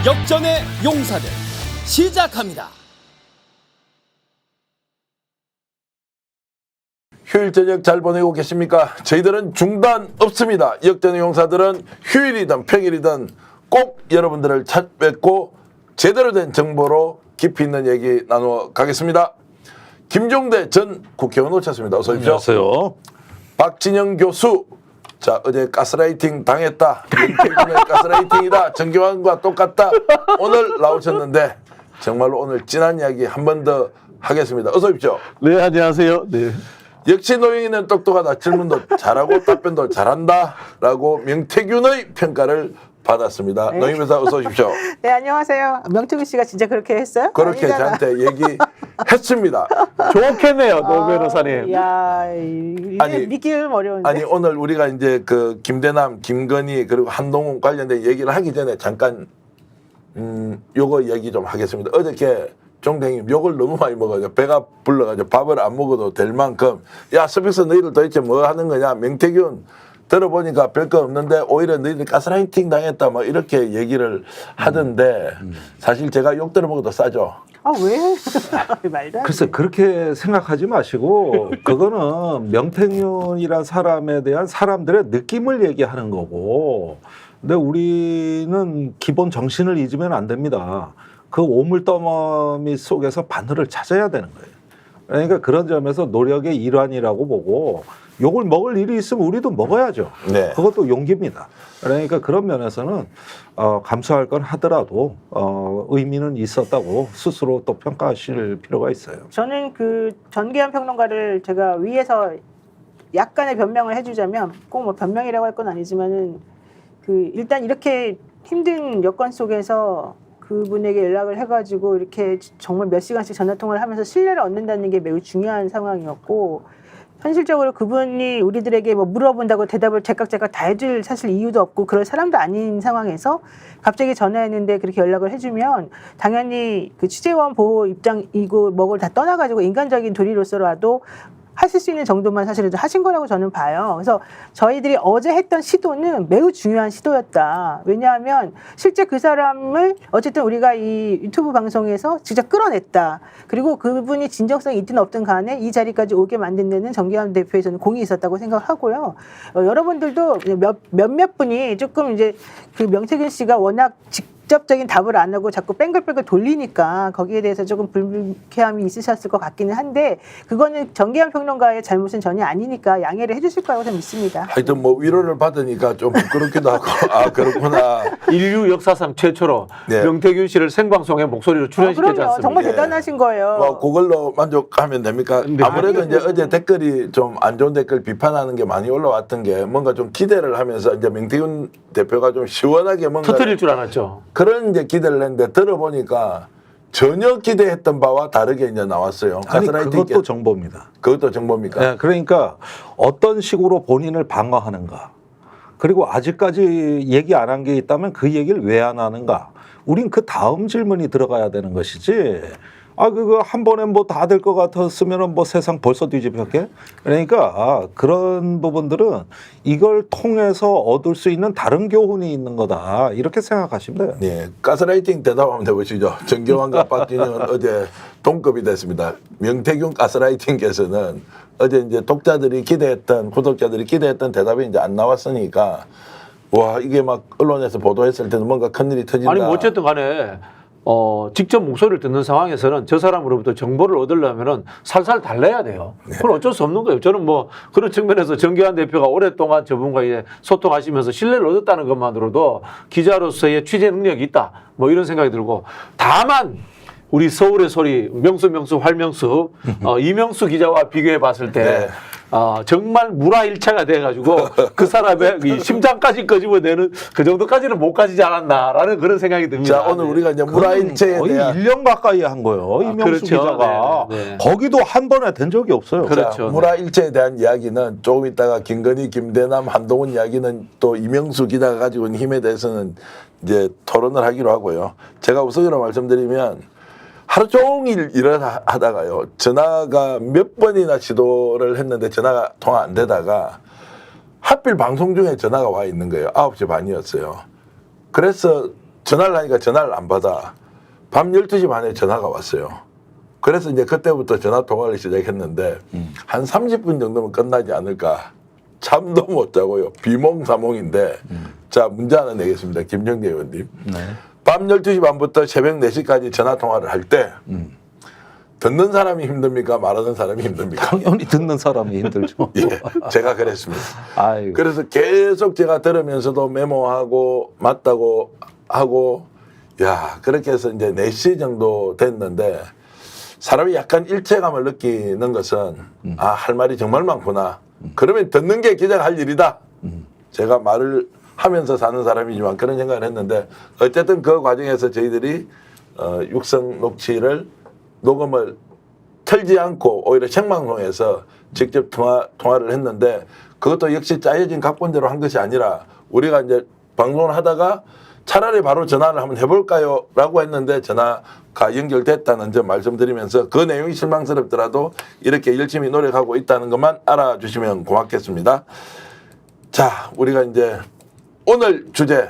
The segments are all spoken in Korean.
역전의 용사들 시작합니다. 휴일 저녁 잘 보내고 계십니까? 저희들은 중단 없습니다. 역전의 용사들은 휴일이든 평일이든 꼭 여러분들을 찾뵙고 제대로 된 정보로 깊이 있는 얘기 나누어 가겠습니다. 김종대 전 국회의원 오셨습니다. 어서 오십시오. 안녕하세요. 박진영 교수. 자, 어제 가스라이팅 당했다. 윤태균의 가스라이팅이다. 정경환과 똑같다. 오늘 나오셨는데 정말로 오늘 진한 이야기 한 번 더 하겠습니다. 어서 오십시오. 네, 안녕하세요. 네. 역시 노영이는 똑똑하다. 질문도 잘하고 답변도 잘한다. 라고 명태균의 평가를 받았습니다. 네. 노영 변호사 어서 오십시오. 네, 안녕하세요. 명태균 씨가 진짜 그렇게 했어요? 그렇게 아니잖아. 저한테 얘기했습니다. 좋겠네요, 노 변호사님. 야, 이제 아니, 믿기는 어려운데. 아니 오늘 우리가 이제 그 김대남, 김건희 그리고 한동훈 관련된 얘기를 하기 전에 잠깐 요거 얘기 좀 하겠습니다. 어저께 종대님 욕을 너무 많이 먹어요. 배가 불러가지고 밥을 안 먹어도 될 만큼 야 스픽스 너희들 도대체 뭐 하는 거냐. 명태균 들어보니까 별거 없는데 오히려 너희들 가스라이팅 당했다 뭐 이렇게 얘기를 하던데 사실 제가 욕 들어먹어도 싸죠. 아, 왜? 말도 안 돼. 글쎄 그렇게 생각하지 마시고 그거는 명태균이란 사람에 대한 사람들의 느낌을 얘기하는 거고, 근데 우리는 기본 정신을 잊으면 안 됩니다. 그 오물더미 속에서 바늘을 찾아야 되는 거예요. 그러니까 그런 점에서 노력의 일환이라고 보고 욕을 먹을 일이 있으면 우리도 먹어야죠. 네. 그것도 용기입니다. 그러니까 그런 면에서는 감수할 건 하더라도 의미는 있었다고 스스로 또 평가하실 필요가 있어요. 저는 그 전기현 평론가를 제가 위에서 약간의 변명을 해주자면 꼭 뭐 변명이라고 할 건 아니지만은 그 일단 이렇게 힘든 여건 속에서 그분에게 연락을 해가지고 이렇게 정말 몇 시간씩 전화통화를 하면서 신뢰를 얻는다는 게 매우 중요한 상황이었고, 현실적으로 그분이 우리들에게 뭐 물어본다고 대답을 제깍제깍 다 해줄 사실 이유도 없고 그럴 사람도 아닌 상황에서 갑자기 전화했는데 그렇게 연락을 해주면 당연히 그 취재원 보호 입장이고 뭐를 다 떠나가지고 인간적인 도리로서라도 하실 수 있는 정도만 사실은 하신 거라고 저는 봐요. 그래서 저희들이 어제 했던 시도는 매우 중요한 시도였다. 왜냐하면 실제 그 사람을 어쨌든 우리가 이 유튜브 방송에서 직접 끌어냈다. 그리고 그분이 진정성이 있든 없든 간에 이 자리까지 오게 만든 데는 정기환 대표의 저는 공이 있었다고 생각하고요. 여러분들도 몇몇 분이 조금 이제 그 명태균 씨가 워낙 직접적인 답을 안 하고 자꾸 뺑글뺑글 돌리니까 거기에 대해서 조금 불쾌함이 있으셨을 것 같기는 한데, 그거는 정기환 평론가의 잘못은 전혀 아니니까 양해를 해주실 거라고 저는 믿습니다. 하여튼 뭐 위로를 받으니까 좀 부끄럽기도 하고 아 그렇구나. 인류 역사상 최초로 네. 명태균 씨를 생방송에 목소리로 출연시켰지 그럼요. 않습니까? 정말 예. 대단하신 거예요. 뭐 그걸로 만족하면 됩니까? 네. 아무래도 이제 어제 댓글이 좀 안 좋은 댓글 비판하는 게 많이 올라왔던 게 뭔가 좀 기대를 하면서 이제 명태균 대표가 좀 시원하게 뭔가 터뜨릴 줄 알았죠. 그런 이제 기대를 했는데 들어보니까 전혀 기대했던 바와 다르게 이제 나왔어요. 아니 가스라이팅 그것도 정보입니다. 그것도 정보입니까? 네, 그러니까 어떤 식으로 본인을 방어하는가, 그리고 아직까지 얘기 안 한 게 있다면 그 얘기를 왜 안 하는가, 우린 그 다음 질문이 들어가야 되는 것이지. 그거 한 번에 뭐 다 될 것 같았으면 뭐 세상 벌써 뒤집혔게? 그러니까 그런 부분들은 이걸 통해서 얻을 수 있는 다른 교훈이 있는 거다, 이렇게 생각하시면 돼요. 네, 가스라이팅 대답 한번 해보시죠. 정경환과 박진영은 어제 동급이 됐습니다. 명태균 가스라이팅께서는 어제 이제 독자들이 기대했던, 구독자들이 기대했던 대답이 이제 안 나왔으니까 와 이게 막 언론에서 보도했을 때는 뭔가 큰일이 터진다. 아니 뭐 어쨌든 간에 직접 목소리를 듣는 상황에서는 저 사람으로부터 정보를 얻으려면은 살살 달래야 돼요. 그건 어쩔 수 없는 거예요. 저는 뭐 그런 측면에서 정기환 대표가 오랫동안 저분과 이제 소통하시면서 신뢰를 얻었다는 것만으로도 기자로서의 취재 능력이 있다, 뭐 이런 생각이 들고, 다만 우리 서울의 소리 명수 활명수 이명수 기자와 비교해 봤을 때 네. 정말 물화일체가 돼가지고 그 사람의 이 심장까지 끄집어내는 그 정도까지는 못 가지지 않았나라는 그런 생각이 듭니다. 자 오늘 우리가 이제 물화일체에 거의 대한 1년 가까이 한 거예요. 이명수 그렇죠. 기자가. 네, 네. 거기도 한 번에 된 적이 없어요. 그렇죠. 자, 물화일체에 대한 이야기는 조금 있다가 김건희, 김대남, 한동훈 이야기는 또 이명수 기자가 가지고 있는 힘에 대해서는 이제 토론을 하기로 하고요. 제가 우선으로 말씀드리면 하루 종일 일을 하다가요. 전화가 몇 번이나 시도를 했는데 전화가 통화 안 되다가 하필 방송 중에 전화가 와 있는 거예요. 9시 반이었어요. 그래서 전화를 하니까 전화를 안 받아. 밤 12시 반에 전화가 왔어요. 그래서 이제 그때부터 전화 통화를 시작했는데 한 30분 정도면 끝나지 않을까. 잠도 못 자고요. 비몽사몽인데 자, 문제 하나 내겠습니다. 김정대 의원님. 네. 밤 12시 반부터 새벽 4시까지 전화 통화를 할 때 듣는 사람이 힘듭니까? 말하는 사람이 힘듭니까? 당연히 듣는 사람이 힘들죠. 예, 제가 그랬습니다. 아이고. 그래서 계속 제가 들으면서도 메모하고 맞다고 하고 야, 그렇게 해서 이제 4시 정도 됐는데 사람이 약간 일체감을 느끼는 것은 아, 할 말이 정말 많구나. 그러면 듣는 게 기자가 할 일이다. 제가 말을 하면서 사는 사람이지만 그런 생각을 했는데 어쨌든 그 과정에서 저희들이 육성 녹취를 녹음을 틀지 않고 오히려 생방송에서 직접 통화를 했는데 그것도 역시 짜여진 각본대로 한 것이 아니라 우리가 이제 방송을 하다가 차라리 바로 전화를 한번 해볼까요? 라고 했는데 전화가 연결됐다는 점 말씀드리면서 그 내용이 실망스럽더라도 이렇게 열심히 노력하고 있다는 것만 알아주시면 고맙겠습니다. 자, 우리가 이제 오늘 주제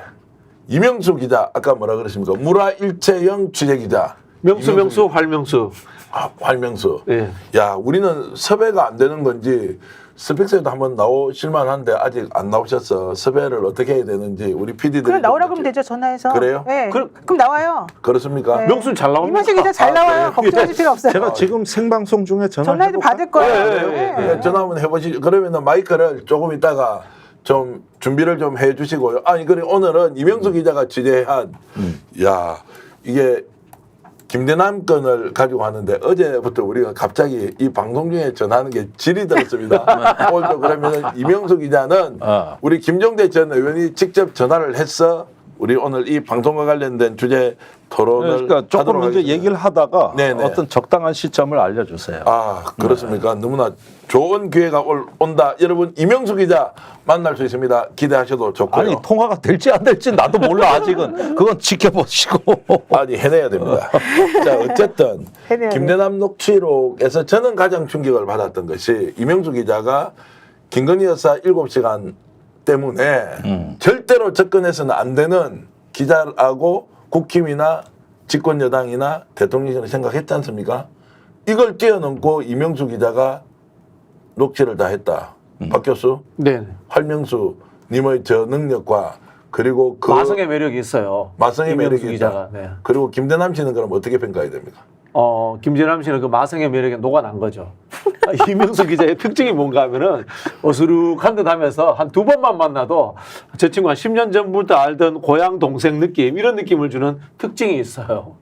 이명수 기자 아까 뭐라 그러십니까? 무라일체형 취재기자. 명수 활명수. 아, 활명수. 예. 야, 우리는 섭외가 안 되는 건지 스픽스에도 한번 나오실만 한데 아직 안 나오셨어. 섭외를 어떻게 해야 되는지 우리 PD들이. 그럼 나오라 그러면 되죠, 전화해서. 그래요? 네. 그럼- 그럼 나와요. 그렇습니까? 네. 명수는 잘 나옵니다. 이만식 기자 잘 나와요. 걱정하실 필요 없어요. 제가 지금 생방송 중에 전화해도 받을 거예요. 예, 네. 네, 전화 한번 해보시죠. 그러면은 마이크를 조금 있다가 좀 준비를 좀 해주시고요. 아니, 그래 오늘은 이명수 기자가 취재한 야, 이게 김대남 건을 가지고 하는데 어제부터 우리가 갑자기 이 방송 중에 전하는 게 질이 들었습니다. 오늘도 그러면 이명수 기자는 우리 김종대 전 의원이 직접 전화를 해서 우리 오늘 이 방송과 관련된 주제 토론을 그러니까 조금 하도록 이제 하겠습니다. 얘기를 하다가 네네. 어떤 적당한 시점을 알려주세요. 아, 그렇습니까? 너무나 좋은 기회가 온다. 여러분, 이명수 기자 만날 수 있습니다. 기대하셔도 좋고요. 아니 통화가 될지 안 될지 나도 몰라 아직은. 그건 지켜보시고. 아니, 해내야 됩니다. 자, 어쨌든 해내야 돼. 김대남 녹취록에서 저는 가장 충격을 받았던 것이 이명수 기자가 김건희 여사 7시간 때문에 절대로 접근해서는 안 되는 기자라고 국힘이나 집권 여당이나 대통령이 생각했지 않습니까? 이걸 뛰어넘고 이명수 기자가 녹취를 다 했다. 박 교수, 네. 활명수 님의 저 능력과 그리고 그 마성의 매력이 있어요. 마성의 이명수 매력이 기자가. 있다. 네. 그리고 김대남 씨는 그럼 어떻게 평가해야 됩니까? 김재남 씨는 그 마성의 매력에 녹아난 거죠. 이명수 기자의 특징이 뭔가 하면은 어수룩한 듯 하면서 한 2번만 만나도 저 친구 한 10년 전부터 알던 고향 동생 느낌 이런 느낌을 주는 특징이 있어요.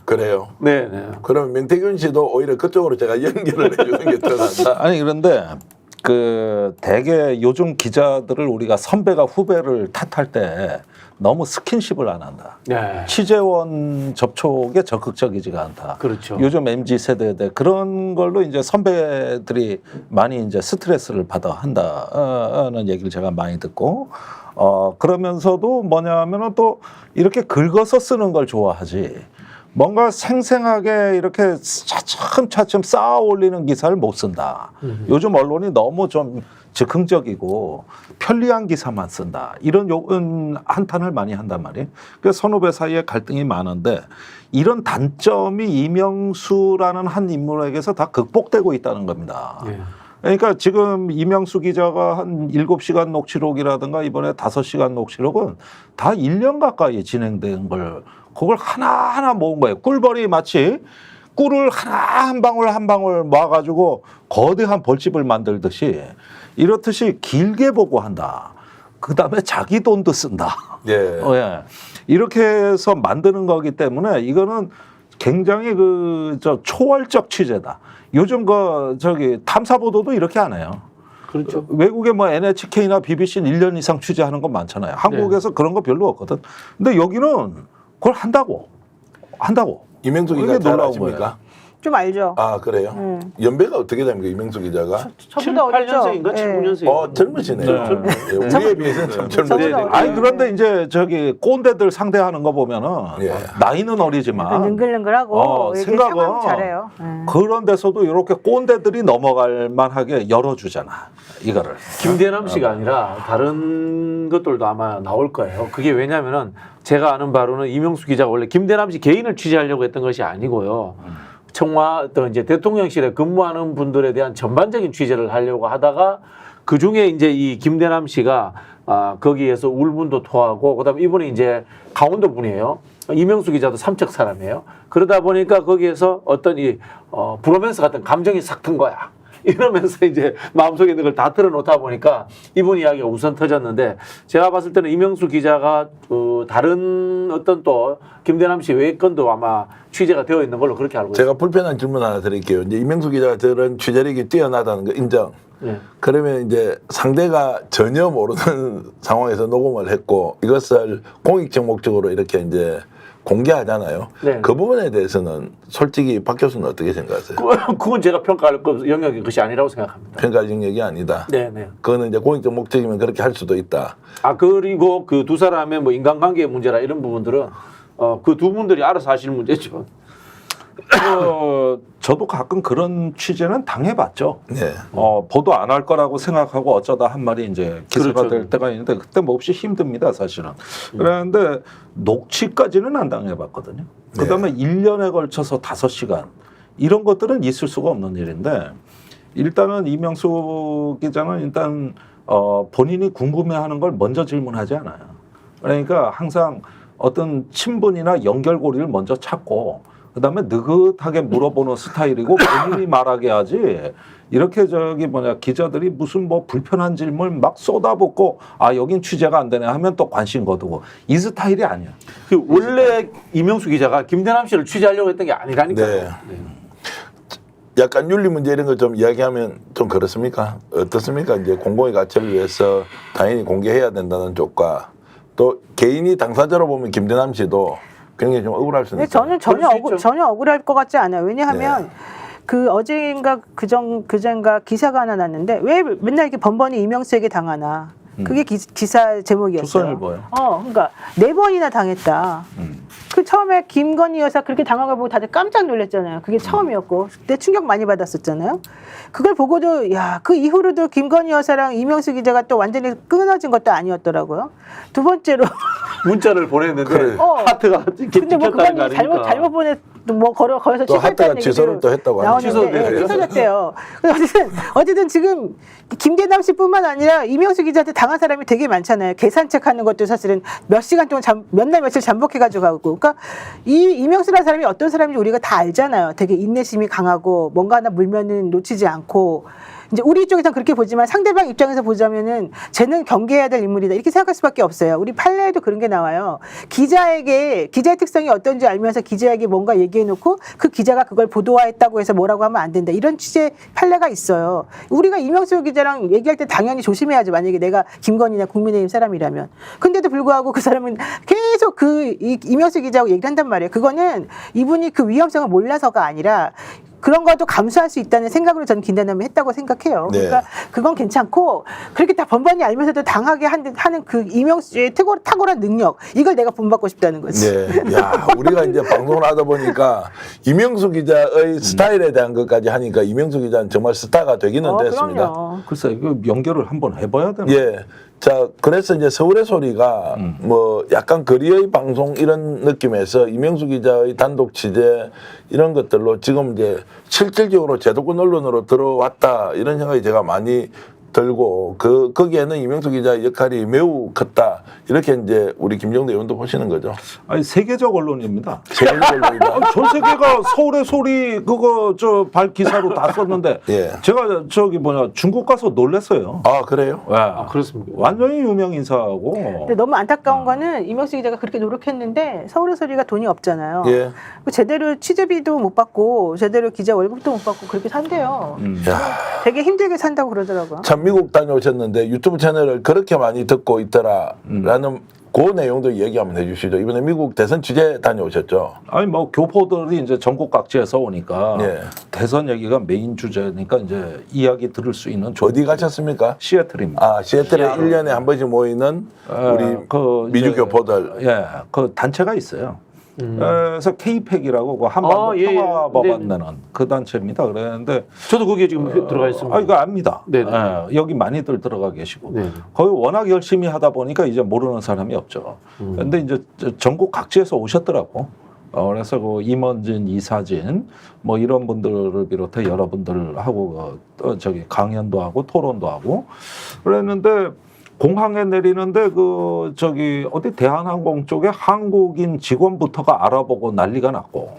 그래요. 네, 네. 그러면 명태균 씨도 오히려 그쪽으로 제가 연결을 해주는 게 더 낫다. 아니 그런데 그 대개 요즘 기자들을 우리가 선배가 후배를 탓할 때 너무 스킨십을 안 한다. 네. 취재원 접촉에 적극적이지가 않다. 그렇죠. 요즘 MZ 세대들 그런 걸로 이제 선배들이 많이 이제 스트레스를 받아 한다는 얘기를 제가 많이 듣고 그러면서도 뭐냐면은 또 이렇게 긁어서 쓰는 걸 좋아하지. 뭔가 생생하게 이렇게 차츰차츰 쌓아 올리는 기사를 못 쓴다. 요즘 언론이 너무 좀 즉흥적이고 편리한 기사만 쓴다. 이런 한탄을 많이 한단 말이에요. 그래서 선후배 사이에 갈등이 많은데 이런 단점이 이명수라는 한 인물에게서 다 극복되고 있다는 겁니다. 네. 그러니까 지금 이명수 기자가 한 7시간 녹취록이라든가 이번에 5시간 녹취록은 다 1년 가까이 진행된 걸 그걸 하나하나 모은 거예요. 꿀벌이 마치 꿀을 하나 한 방울 한 방울 모아가지고 거대한 벌집을 만들듯이 이렇듯이 길게 보고 한다. 그 다음에 자기 돈도 쓴다. 예. 예. 이렇게 해서 만드는 거기 때문에 이거는 굉장히 초월적 취재다. 요즘 탐사 보도도 이렇게 안 해요. 그렇죠. 외국에 뭐 NHK나 BBC는 1년 이상 취재하는 건 많잖아요. 한국에서 그런 거 별로 없거든. 근데 여기는 그걸 한다고. 이명수 그게 기자 잘 놀라운 아십니까? 거예요. 좀 알죠. 아 그래요? 연배가 어떻게 됩니까 이명수 기자가? 저보다 어리죠. 8년생인가 예. 79년생. 젊으시네요. 네. 예, 우리에 비해서는 참 젊으시네요. 저보다 어려요. 아니 그런데 이제 저기 꼰대들 상대하는 거 보면은 예. 나이는 어리지만 능글능글하고 이렇게 생각은 상황 잘해요. 그런 데서도 이렇게 꼰대들이 넘어갈 만하게 열어주잖아 이거를. 김대남 씨가 아니라 다른 것들도 아마 나올 거예요. 그게 왜냐면은 제가 아는 바로는 이명수 기자가 원래 김대남 씨 개인을 취재하려고 했던 것이 아니고요. 청와 어떤 이제 대통령실에 근무하는 분들에 대한 전반적인 취재를 하려고 하다가 그 중에 이제 이 김대남 씨가 거기에서 울분도 토하고 그다음에 이분이 이제 강원도 분이에요. 이명수 기자도 삼척 사람이에요. 그러다 보니까 거기에서 어떤 이 브로맨스 같은 감정이 싹 튼 거야. 이러면서 이제 마음속에 있는 걸 다 털어놓다 보니까 이분 이야기가 우선 터졌는데 제가 봤을 때는 이명수 기자가 다른 어떤 또 김대남 씨 외의 건도 아마 취재가 되어 있는 걸로 그렇게 알고 있습니다. 제가 불편한 질문 하나 드릴게요. 이제 이명수 기자가 저런 취재력이 뛰어나다는 거 인정. 네. 그러면 이제 상대가 전혀 모르는 상황에서 녹음을 했고 이것을 공익적 목적으로 이렇게 이제 공개하잖아요. 네. 그 부분에 대해서는 솔직히 박 교수는 어떻게 생각하세요? 그건 제가 평가할 영역이 것이 아니라고 생각합니다. 평가 영역이 아니다. 네네. 그거는 이제 공익적 목적이면 그렇게 할 수도 있다. 그리고 그 두 사람의 뭐 인간관계 문제라 이런 부분들은 그 두 분들이 알아서 하실 문제죠. 저도 가끔 그런 취재는 당해봤죠. 네. 보도 안 할 거라고 생각하고 어쩌다 한 말이 이제 기사가 그렇죠. 될 때가 있는데 그때 몹시 힘듭니다, 사실은. 그런데 녹취까지는 안 당해봤거든요. 그다음에 1년에 걸쳐서 5시간 이런 것들은 있을 수가 없는 일인데 일단은 이명수 기자는 일단 본인이 궁금해하는 걸 먼저 질문하지 않아요. 그러니까 항상 어떤 친분이나 연결고리를 먼저 찾고 그다음에 느긋하게 물어보는 스타일이고 본인이 말하게 하지 이렇게 기자들이 무슨 뭐 불편한 질문 막 쏟아붓고 여긴 취재가 안 되네 하면 또 관심 거두고 이 스타일이 아니야. 원래 이명수 기자가 김대남 씨를 취재하려고 했던 게 아니라니까요. 네. 약간 윤리 문제 이런 거 좀 이야기하면 좀 그렇습니까? 어떻습니까? 이제 공공의 가치를 위해서 당연히 공개해야 된다는 쪽과 또 개인이 당사자로 보면 김대남 씨도 굉장히 좀 억울할 수는 근데 있어요. 저는 전혀 억울할 것 같지 않아요. 왜냐하면 네. 그 어제인가 그전가 기사가 하나 났는데 왜 맨날 이렇게 번번이 이명수에게 당하나. 그게 기사 제목이었어요. 조선일보요. 그러니까 4번이나 당했다. 그 처음에 김건희 여사 그렇게 당한 걸 보고 다들 깜짝 놀랐잖아요. 그게 처음이었고 그때 충격 많이 받았었잖아요. 그걸 보고도 그 이후로도 김건희 여사랑 이명수 기자가 또 완전히 끊어진 것도 아니었더라고요. 두 번째로 문자를 보냈는데 그래. 하트가 근데 뭐 찍혔다는 거 그건 아닙니까? 잘못 보내 뭐 걸어서 또 하트가 취소했다는 취소를 또 했다고 하죠. 나오는데 취소됐대요. 어쨌든 지금 김대남 씨뿐만 아니라 이명수 기자한테 당한 사람이 되게 많잖아요. 계산책하는 것도 사실은 몇 시간 동안 몇 날 며칠 잠복해가지고 가고. 그러니까 이 이명수라는 사람이 어떤 사람인지 우리가 다 알잖아요. 되게 인내심이 강하고 뭔가 하나 물면은 놓치지 않고. 이제 우리 쪽에서는 그렇게 보지만 상대방 입장에서 보자면은 쟤는 경계해야 될 인물이다 이렇게 생각할 수밖에 없어요. 우리 판례에도 그런 게 나와요. 기자의 특성이 어떤지 알면서 기자에게 뭔가 얘기해놓고 그 기자가 그걸 보도화했다고 해서 뭐라고 하면 안 된다. 이런 취재 판례가 있어요. 우리가 이명수 기자랑 얘기할 때 당연히 조심해야죠. 만약에 내가 김건희나 국민의힘 사람이라면. 근데도 불구하고 그 사람은 계속 이명수 기자하고 얘기를 한단 말이에요. 그거는 이분이 그 위험성을 몰라서가 아니라 그런 것도 감수할 수 있다는 생각으로 저는 김대남이 했다고 생각해요. 네. 그러니까 그건 괜찮고 그렇게 다 번번이 알면서도 당하게 하는 그 이명수의 탁월한 능력 이걸 내가 본받고 싶다는 거지. 네. 야, 우리가 이제 방송을 하다 보니까 이명수 기자의 스타일에 대한 것까지 하니까 이명수 기자는 정말 스타가 되기는 됐습니다. 그럼요. 글쎄 이거 연결을 한번 해봐야 되나? 예. 자, 그래서 이제 서울의 소리가 뭐 약간 거리의 방송 이런 느낌에서 이명수 기자의 단독 취재 이런 것들로 지금 이제 실질적으로 제도권 언론으로 들어왔다 이런 생각이 제가 많이 들고 거기에는 이명수 기자의 역할이 매우 컸다 이렇게 이제 우리 김정대 의원도 보시는 거죠. 아니 세계적 언론입니다. 세계적 언론이다. 전 세계가 서울의 소리 그거 발 기사로 다 썼는데 예. 제가 중국 가서 놀랐어요. 아 그래요? 그렇습니까? 완전히 유명 인사하고. 근데 너무 안타까운 거는 이명수 기자가 그렇게 노력했는데 서울의 소리가 돈이 없잖아요. 예. 제대로 취재비도 못 받고 제대로 기자 월급도 못 받고 그렇게 산대요. 야, 되게 힘들게 산다고 그러더라고요. 참 미국 다녀오셨는데 유튜브 채널을 그렇게 많이 듣고 있더라라는 그 내용도 얘기 한번 해주시죠. 이번에 미국 대선 취재 다녀오셨죠. 아니 뭐 교포들이 이제 전국 각지에서 오니까 예. 대선 얘기가 메인 주제니까 이제 이야기 들을 수 있는 좋은 어디 가셨습니까? 시애틀입니다. 아, 시애틀에 1년에 한 번씩 모이는 우리 그 미주 이제, 교포들. 예, 그 단체가 있어요. 그래서 K-팩이라고 그 한반도 예, 예. 평화 법안 네. 내는 그 단체입니다. 그랬는데 저도 거기에 지금 들어가 있습니다. 아 이거 압니다. 네네. 예, 여기 많이들 들어가 계시고 네. 거기 워낙 열심히 하다 보니까 이제 모르는 사람이 없죠. 그런데 이제 전국 각지에서 오셨더라고. 그래서 그 임원진, 이사진 뭐 이런 분들을 비롯해 여러분들하고 저기 강연도 하고 토론도 하고 그랬는데 공항에 내리는데 그 저기 어디 대한항공 쪽에 한국인 직원부터가 알아보고 난리가 났고.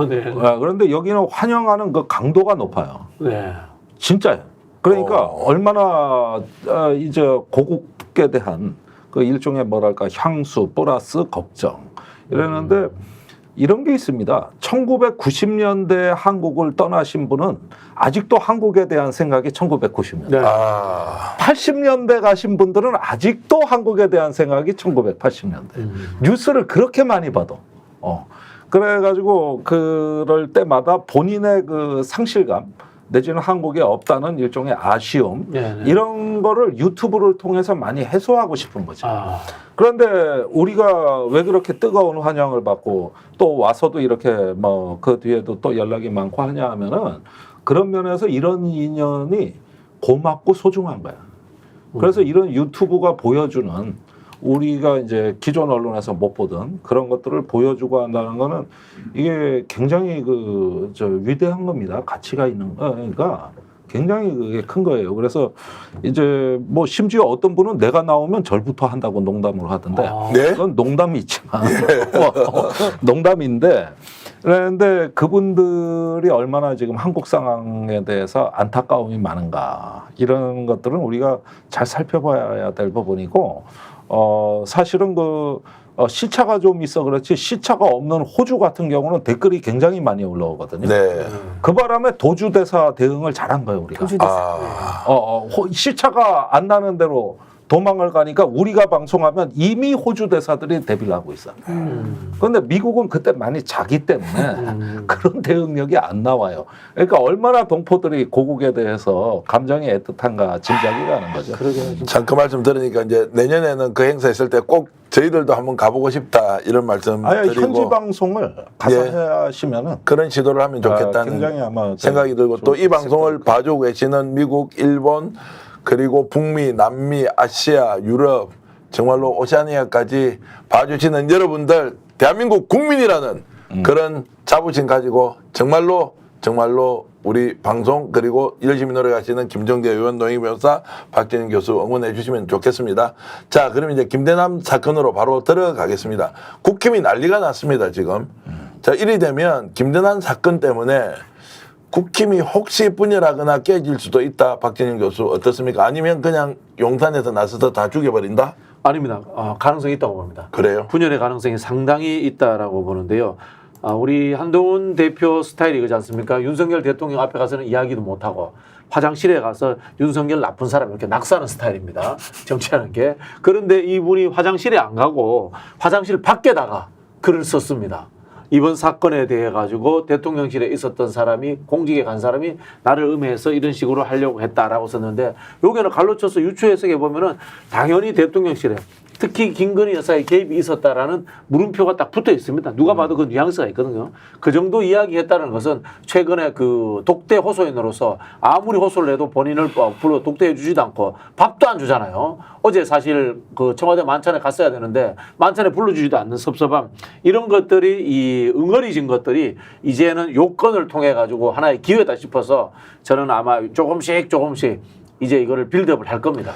네. 그런데 여기는 환영하는 그 강도가 높아요. 네. 진짜요. 그러니까 얼마나 이제 고국에 대한 그 일종의 뭐랄까 향수 플러스 걱정 이러는데 이런 게 있습니다. 1990년대 한국을 떠나신 분은 아직도 한국에 대한 생각이 1990년대. 네. 아, 80년대 가신 분들은 아직도 한국에 대한 생각이 1980년대. 뉴스를 그렇게 많이 봐도. 그래가지고 그럴 때마다 본인의 그 상실감 내지는 한국에 없다는 일종의 아쉬움 네네. 이런 거를 유튜브를 통해서 많이 해소하고 싶은 거죠. 그런데 우리가 왜 그렇게 뜨거운 환영을 받고 또 와서도 이렇게 뭐 그 뒤에도 또 연락이 많고 하냐 하면은 그런 면에서 이런 인연이 고맙고 소중한 거야. 그래서 이런 유튜브가 보여주는 우리가 이제 기존 언론에서 못 보던 그런 것들을 보여주고 한다는 거는 이게 굉장히 그 저 위대한 겁니다. 가치가 있는 거니까 굉장히 그게 큰 거예요. 그래서 이제 뭐 심지어 어떤 분은 내가 나오면 절부터 한다고 농담을 하던데 네? 그건 농담이 있지만 농담인데 그런데 그분들이 얼마나 지금 한국 상황에 대해서 안타까움이 많은가 이런 것들은 우리가 잘 살펴봐야 될 부분이고 사실은 그 시차가 좀 있어 그렇지 시차가 없는 호주 같은 경우는 댓글이 굉장히 많이 올라오거든요. 네. 그 바람에 도주 대사 대응을 잘한 거예요 우리가. 시차가 안 나는 대로 도망을 가니까 우리가 방송하면 이미 호주 대사들이 데뷔를 하고 있어요. 그런데 미국은 그때 많이 자기 때문에 그런 대응력이 안 나와요. 그러니까 얼마나 동포들이 고국에 대해서 감정이 애틋한가 짐작이 가는 거죠. 참 그 말씀 들으니까 이제 내년에는 그 행사 있을 때 꼭 저희들도 한번 가보고 싶다 이런 말씀 아예 드리고 현지 방송을 가서 하시면은 그런 시도를 하면 좋겠다는 굉장히 아마 생각이 들고 또 이 방송을 봐주고 계시는 미국, 일본 그리고 북미, 남미, 아시아, 유럽 정말로 오세아니아까지 봐주시는 여러분들 대한민국 국민이라는 그런 자부심 가지고 정말로 우리 방송 그리고 열심히 노력하시는 김정대 의원, 노영희 변호사, 박재민 교수 응원해 주시면 좋겠습니다. 자, 그럼 이제 김대남 사건으로 바로 들어가겠습니다. 국힘이 난리가 났습니다, 지금. 자, 이리 되면 김대남 사건 때문에 국힘이 혹시 분열하거나 깨질 수도 있다. 박진영 교수 어떻습니까? 아니면 그냥 용산에서 나서서 다 죽여버린다? 아닙니다. 가능성이 있다고 봅니다. 그래요? 분열의 가능성이 상당히 있다라고 보는데요. 우리 한동훈 대표 스타일이 그렇지 않습니까? 윤석열 대통령 앞에 가서는 이야기도 못하고 화장실에 가서 윤석열 나쁜 사람 이렇게 낙서하는 스타일입니다. 정치하는 게. 그런데 이분이 화장실에 안 가고 화장실 밖에다가 글을 썼습니다. 이번 사건에 대해 가지고 대통령실에 있었던 사람이 공직에 간 사람이 나를 음해해서 이런 식으로 하려고 했다라고 썼는데 여기는 갈로 쳐서 유추 해석해 보면은 당연히 대통령실에 특히 김건희 여사의 개입이 있었다라는 물음표가 딱 붙어 있습니다. 누가 봐도 그 뉘앙스가 있거든요. 그 정도 이야기했다는 것은 최근에 그 독대 호소인으로서 아무리 호소를 해도 본인을 불러 독대해 주지도 않고 밥도 안 주잖아요. 어제 사실 그 청와대 만찬에 갔어야 되는데 만찬에 불러주지도 않는 섭섭함 이런 것들이 이 응어리진 것들이 이제는 요건을 통해 가지고 하나의 기회다 싶어서 저는 아마 조금씩 이제 이거를 빌드업을 할 겁니다.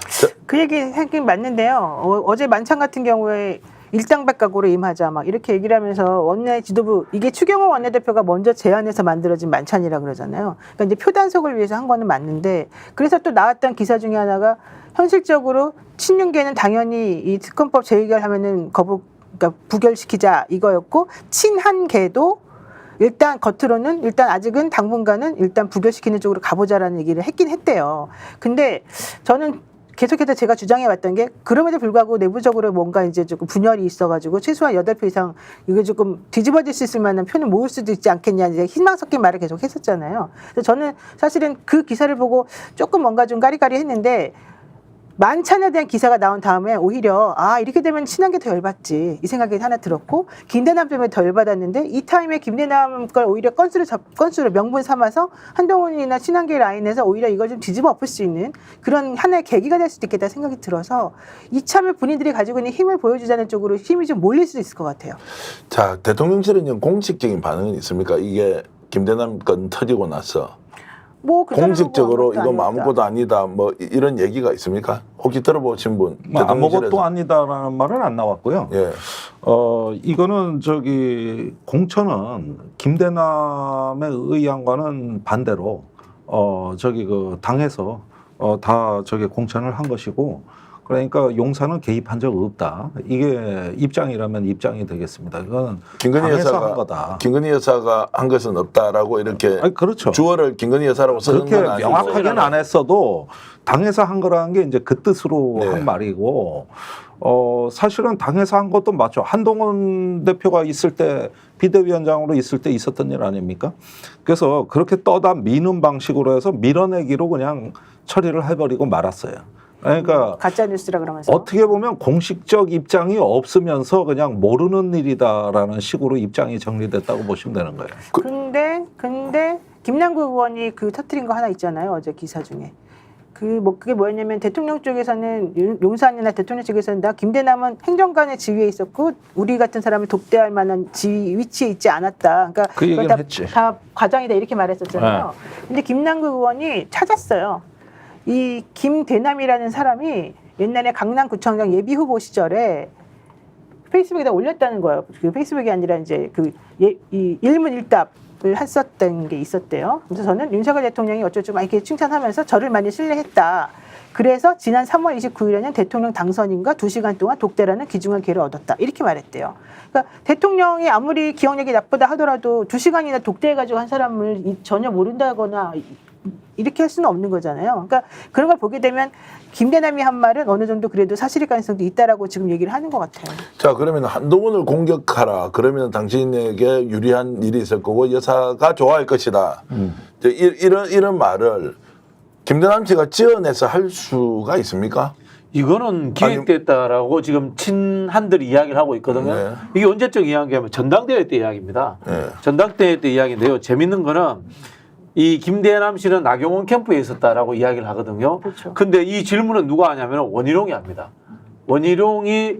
그 얘기 생긴 맞는데요. 어제 만찬 같은 경우에 일당백각으로 임하자 막 이렇게 얘기를 하면서 원내 지도부 이게 추경호 원내대표가 먼저 제안해서 만들어진 만찬이라 그러잖아요. 그러니까 이제 표 단속을 위해서 한 거는 맞는데 그래서 또 나왔던 기사 중에 하나가 현실적으로 친윤계는 당연히 이 특검법 재의결하면은 그러니까 부결시키자 이거였고 친한계도 일단 겉으로는 일단 아직은 당분간은 일단 부결시키는 쪽으로 가보자라는 얘기를 했긴 했대요. 근데 저는 계속해서 제가 주장해왔던 게 그럼에도 불구하고 내부적으로 뭔가 이제 조금 분열이 있어가지고 최소한 8표 이상 이거 조금 뒤집어질 수 있을 만한 표는 모을 수도 있지 않겠냐 이제 희망 섞인 말을 계속 했었잖아요. 그래서 저는 사실은 그 기사를 보고 조금 뭔가 좀 까리까리했는데 만찬에 대한 기사가 나온 다음에 오히려 이렇게 되면 친한계 더 열받지 이 생각이 하나 들었고 김대남 때문에 더 열받았는데 이 타임에 김대남 걸 오히려 건수를 명분 삼아서 한동훈이나 친한계 라인에서 오히려 이걸 좀 뒤집어 엎을 수 있는 그런 하나의 계기가 될 수도 있겠다 생각이 들어서 이참에 본인들이 가지고 있는 힘을 보여주자는 쪽으로 힘이 좀 몰릴 수도 있을 것 같아요. 자, 대통령실은 공식적인 반응은 있습니까? 이게 김대남 건 터지고 나서 뭐 공식적으로 이거 뭐 아무것도 아니다 뭐 이런 얘기가 있습니까? 혹시 들어보신 분? 뭐 아무것도 아니다라는 말은 안 나왔고요. 예. 이거는 공천은 김대남의 의향과는 반대로 그 당에서 다 공천을 한 것이고 그러니까 용사는 개입한 적 없다. 이게 입장이라면 입장이 되겠습니다. 이건 당에서 한 거다. 김건희 여사가 한 것은 없다라고 이렇게 그렇죠. 주어를 김건희 여사라고 쓰는 건 그렇게 아니고 명확하게는 안 했어도 당에서 한 거라는 게 이제 그 뜻으로 네. 한 말이고 사실은 당에서 한 것도 맞죠. 한동훈 대표가 있을 때 비대위원장으로 있을 때 있었던 일 아닙니까? 그래서 그렇게 떠다 미는 방식으로 해서 밀어내기로 그냥 처리를 해버리고 말았어요. 그러니까 가짜 뉴스라 그러면서 어떻게 보면 공식적 입장이 없으면서 그냥 모르는 일이다라는 식으로 입장이 정리됐다고 보시면 되는 거예요. 근데 김남국 의원이 터뜨린 거 하나 있잖아요. 어제 기사 중에. 그게 뭐였냐면 대통령 쪽에서는 용산이나 대통령 쪽에서는 나 김대남은 행정관의 지위에 있었고 우리 같은 사람을 독대할 만한 위치에 있지 않았다. 그러니까 그 얘기는 했지. 다 과장이다 이렇게 말했었잖아요. 근데 김남국 의원이 찾았어요. 이 김대남이라는 사람이 옛날에 강남구청장 예비 후보 시절에 페이스북에다 올렸다는 거예요. 그 페이스북이 아니라 이제 이 일문일답을 했었던 게 있었대요. 그래서 저는 윤석열 대통령이 어쩌고 이렇게 칭찬하면서 저를 많이 신뢰했다. 그래서 지난 3월 29일에는 대통령 당선인과 2시간 동안 독대라는 귀중한 기회를 얻었다. 이렇게 말했대요. 그러니까 대통령이 아무리 기억력이 나쁘다 하더라도 2시간이나 독대해가지고 한 사람을 전혀 모른다거나 이렇게 할 수는 없는 거잖아요. 그러니까 그런 걸 보게 되면 김대남이 한 말은 어느 정도 그래도 사실일 가능성도 있다라고 지금 얘기를 하는 것 같아요. 자, 그러면 한동훈을 공격하라. 그러면 당신에게 유리한 일이 있을 거고 여사가 좋아할 것이다. 이런 말을 김대남 씨가 지어내서 할 수가 있습니까? 이거는 기획됐다라고 지금 친한들이 이야기를 하고 있거든요. 네. 이게 언제적 이야기냐면 전당대회 때 이야기입니다. 네. 전당대회 때 이야기인데요. 재밌는 거는 이 김대남 씨는 나경원 캠프에 있었다라고 이야기를 하거든요. 그렇죠. 근데 이 질문은 누가 하냐면 원희룡이 합니다. 원희룡이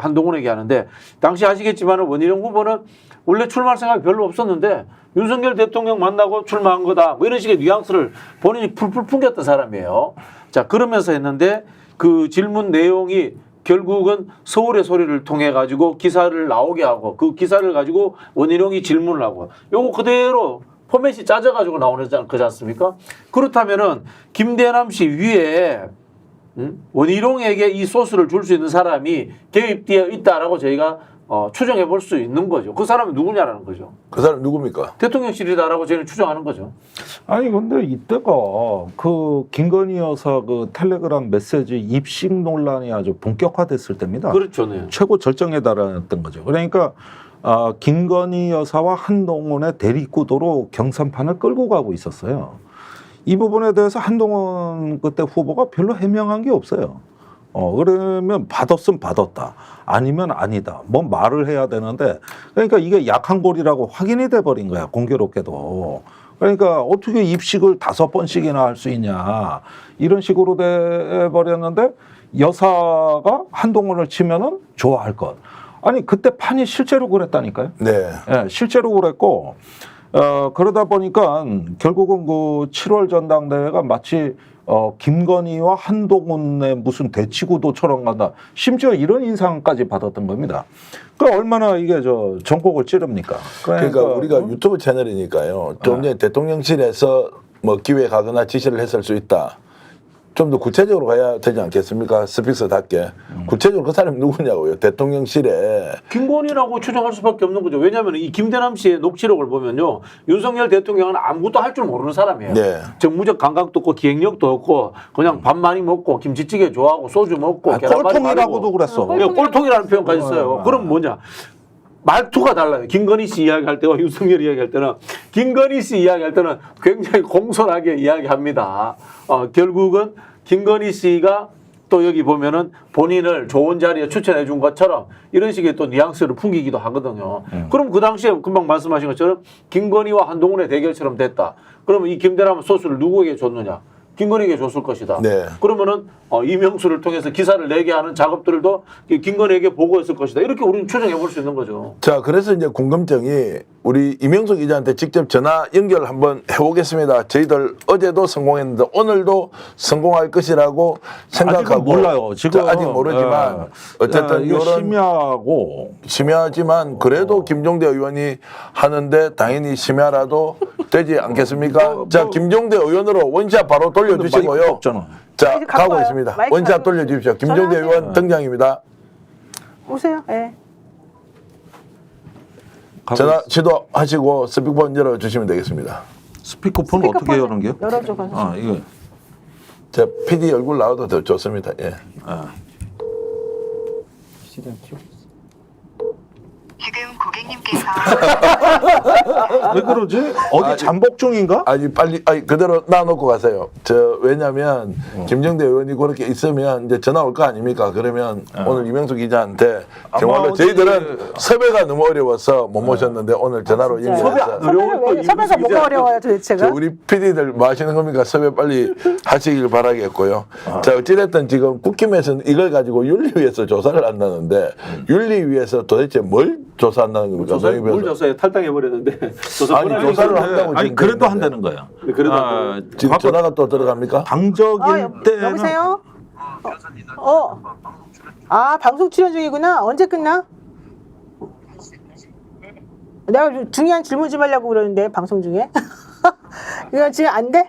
한동훈에게 하는데 당시 아시겠지만 원희룡 후보는 원래 출마할 생각이 별로 없었는데 윤석열 대통령 만나고 출마한 거다. 뭐 이런 식의 뉘앙스를 본인이 풀풀 풍겼던 사람이에요. 자, 그러면서 했는데 그 질문 내용이 결국은 서울의 소리를 통해 가지고 기사를 나오게 하고 그 기사를 가지고 원희룡이 질문을 하고 요거 그대로 포맷이 짜져가지고 나오는 거지 않습니까? 그렇다면은 김대남 씨 위에 원희룡에게 이 소스를 줄 수 있는 사람이 개입되어 있다라고 저희가 추정해 볼 수 있는 거죠. 그 사람이 누구냐라는 거죠. 그 사람 누굽니까? 대통령실이다라고 저희는 추정하는 거죠. 아니 근데 이때가 김건희 여사 텔레그램 메시지 입식 논란이 아주 본격화됐을 때입니다. 그렇죠, 네. 최고 절정에 달했던 거죠. 그러니까 김건희 여사와 한동훈의 대립구도로 경선판을 끌고 가고 있었어요. 이 부분에 대해서 한동훈 그때 후보가 별로 해명한 게 없어요. 그러면 받았으면 받았다. 아니면 아니다. 뭐 말을 해야 되는데 그러니까 이게 약한 골이라고 확인이 돼버린 거야. 공교롭게도. 그러니까 어떻게 입식을 5번씩이나 할 수 있냐. 이런 식으로 돼버렸는데 여사가 한동훈을 치면은 좋아할 것. 아니 그때 판이 실제로 그랬다니까요. 네. 네, 실제로 그랬고 그러다 보니까 결국은 7월 전당대회가 마치 김건희와 한동훈의 무슨 대치구도처럼 간다. 심지어 이런 인상까지 받았던 겁니다. 그러니까 얼마나 이게 전곡을 찌릅니까? 그러니까 우리가 유튜브 채널이니까요. 좀 전에 대통령실에서 뭐 기획하거나 지시를 했을 수 있다. 좀 더 구체적으로 가야 되지 않겠습니까? 스픽스답게. 구체적으로 그 사람이 누구냐고요. 대통령실에. 김건희라고 추정할 수밖에 없는 거죠. 왜냐하면 이 김대남 씨의 녹취록을 보면요. 윤석열 대통령은 아무것도 할 줄 모르는 사람이에요. 네. 정무적 감각도 없고 기획력도 없고 그냥 밥 많이 먹고 김치찌개 좋아하고 소주 먹고 계란말이 꼴통이라고도 바르고. 그랬어. 예, 꼴통이라는 표현까지 써요. 그럼 뭐냐. 말투가 달라요. 김건희 씨 이야기할 때와 윤석열 이야기할 때는 김건희 씨 이야기할 때는 굉장히 공손하게 이야기합니다. 결국은 김건희 씨가 또 여기 보면은 본인을 좋은 자리에 추천해 준 것처럼 이런 식의 또 뉘앙스를 풍기기도 하거든요. 그럼 그 당시에 금방 말씀하신 것처럼 김건희와 한동훈의 대결처럼 됐다. 그러면 이 김대남 소스를 누구에게 줬느냐? 김건희에게 줬을 것이다. 네. 그러면은 이명수를 통해서 기사를 내게 하는 작업들도 김건희에게 보고했을 것이다. 이렇게 우리는 추정해 볼 수 있는 거죠. 자, 그래서 이제 궁금증이 우리 이명수 기자한테 직접 전화 연결 한번 해보겠습니다. 저희들 어제도 성공했는데 오늘도 성공할 것이라고 생각하고 아직은 몰라요. 지금 자, 아직 모르지만 어쨌든 이거 이런 심야하고 심야지만 그래도 김종대 의원이 하는데 당연히 심야라도 되지 않겠습니까? 자, 김종대 의원으로 원샷 바로 돌려주시고요. 없잖아. 자, 이제 갖고 가고 와요. 있습니다. 마이크 원샷 갖고 돌려주십시오. 김종대 전화하세요. 의원 등장입니다. 오세요. 예. 전화 시도하시고 스피커폰 열어주시면 되겠습니다. 스피커폰 어떻게 여는 게요? 열어줘 가서. 아 이거 제 PD 얼굴 나와도 더 좋습니다. 예. 지금 고객님께서 왜 그러지? 어디 잠복 중인가? 아니 빨리 그대로 놔놓고 가세요. 왜냐면 김정대 의원이 그렇게 있으면 이제 전화 올 거 아닙니까? 그러면 오늘 이명수 기자한테 정말로 어디- 저희들은 섭외가 너무 어려워서 못 모셨는데 오늘 전화로 진짜요? 연결해서 섭외가 뭐가 어려워요 도대체가? 우리 PD들 뭐 하시는 겁니까? 섭외 빨리 하시길 바라겠고요. 자, 어찌됐든 지금 국힘에서는 이걸 가지고 윤리위에서 조사를 한다는데 윤리위에서 도대체 뭘 조사한다는 겁니까? 뭘 조사해 탈당해 버렸는데 조사 아니, 권한이 조사를 있는데 한다고 아니 지금 그래도 그랬는데. 한다는 거야. 그래도 지금 전화가 또 들어갑니까? 당적일 때는 여보세요? 아 방송 출연 중이구나. 언제 끝나? 내가 중요한 질문 좀 하려고 그러는데 방송 중에. 이거 지금 안 돼?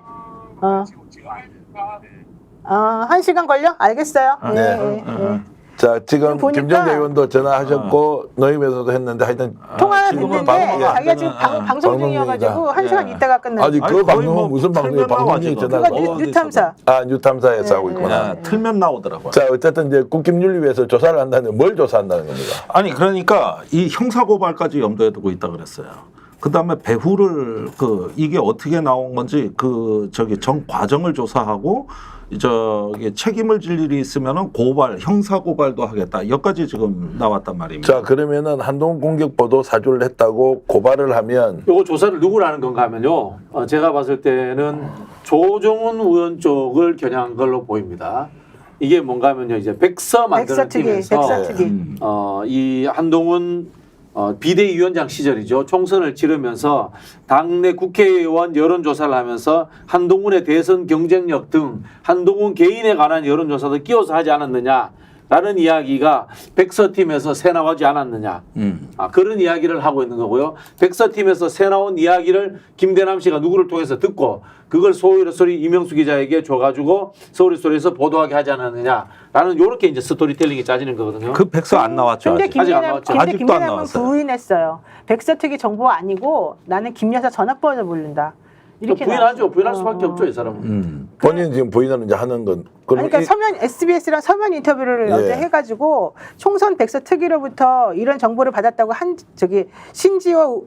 1시간 걸려? 알겠어요. 예, 네. 예, 예. 자, 지금 보니까- 김정대 의원도 전화하셨고 노임에서도 했는데 하여튼 통화가 지금은 됐는데 방- 자기가 지금 방송 중이어가지고 1시간 있다가 끝나. 아직 아니, 그 거의 방송은 뭐 무슨 방송이 틀면 나와, 방송이 지금. 전화가 그거 뉴탐사. 뉴탐사에서 하고 있구나. 야, 틀면 나오더라고요. 자, 어쨌든 이제 국김윤리위에서 조사를 한다는데 뭘 조사한다는 겁니까? 아니 그러니까 이 형사고발까지 염두에 두고 있다 그랬어요. 그 다음에 배후를 이게 어떻게 나온 건지 정 과정을 조사하고 저기 책임을 질 일이 있으면은 형사 고발도 하겠다. 여기까지 지금 나왔단 말입니다. 자, 그러면은 한동훈 공격보도 사주를 했다고 고발을 하면 요거 조사를 누구를 하는 건가 하면요. 제가 봤을 때는 조정훈 의원 쪽을 겨냥한 걸로 보입니다. 이게 뭔가 하면요. 이제 백서 만드는 팀에서 백서특위. 이 한동훈 비대위원장 시절이죠. 총선을 치르면서 당내 국회의원 여론조사를 하면서 한동훈의 대선 경쟁력 등 한동훈 개인에 관한 여론조사도 끼워서 하지 않았느냐라는 이야기가 백서팀에서 새 나오지 않았느냐. 그런 이야기를 하고 있는 거고요. 백서팀에서 새 나온 이야기를 김대남 씨가 누구를 통해서 듣고 그걸 소리 이명수 기자에게 줘가지고 소리에서 보도하게 하지 않았느냐라는 이렇게 이제 스토리텔링이 짜지는 거거든요. 그 백서 안 나왔죠. 근데 아직. 아직 안 나왔죠. 근데 아직도 안 김대남은 나왔어요. 부인했어요. 백서특위 정보가 아니고 나는 김 여사 전화번호 모른다. 이렇게 부인하죠. 나왔어요. 부인할 수밖에 없죠, 이 사람은. 본인 지금 부인하는 이제 하는 건 그러니까 SBS랑 서면 인터뷰를 어제 해가지고 총선 백서 특위로부터 이런 정보를 받았다고 신지호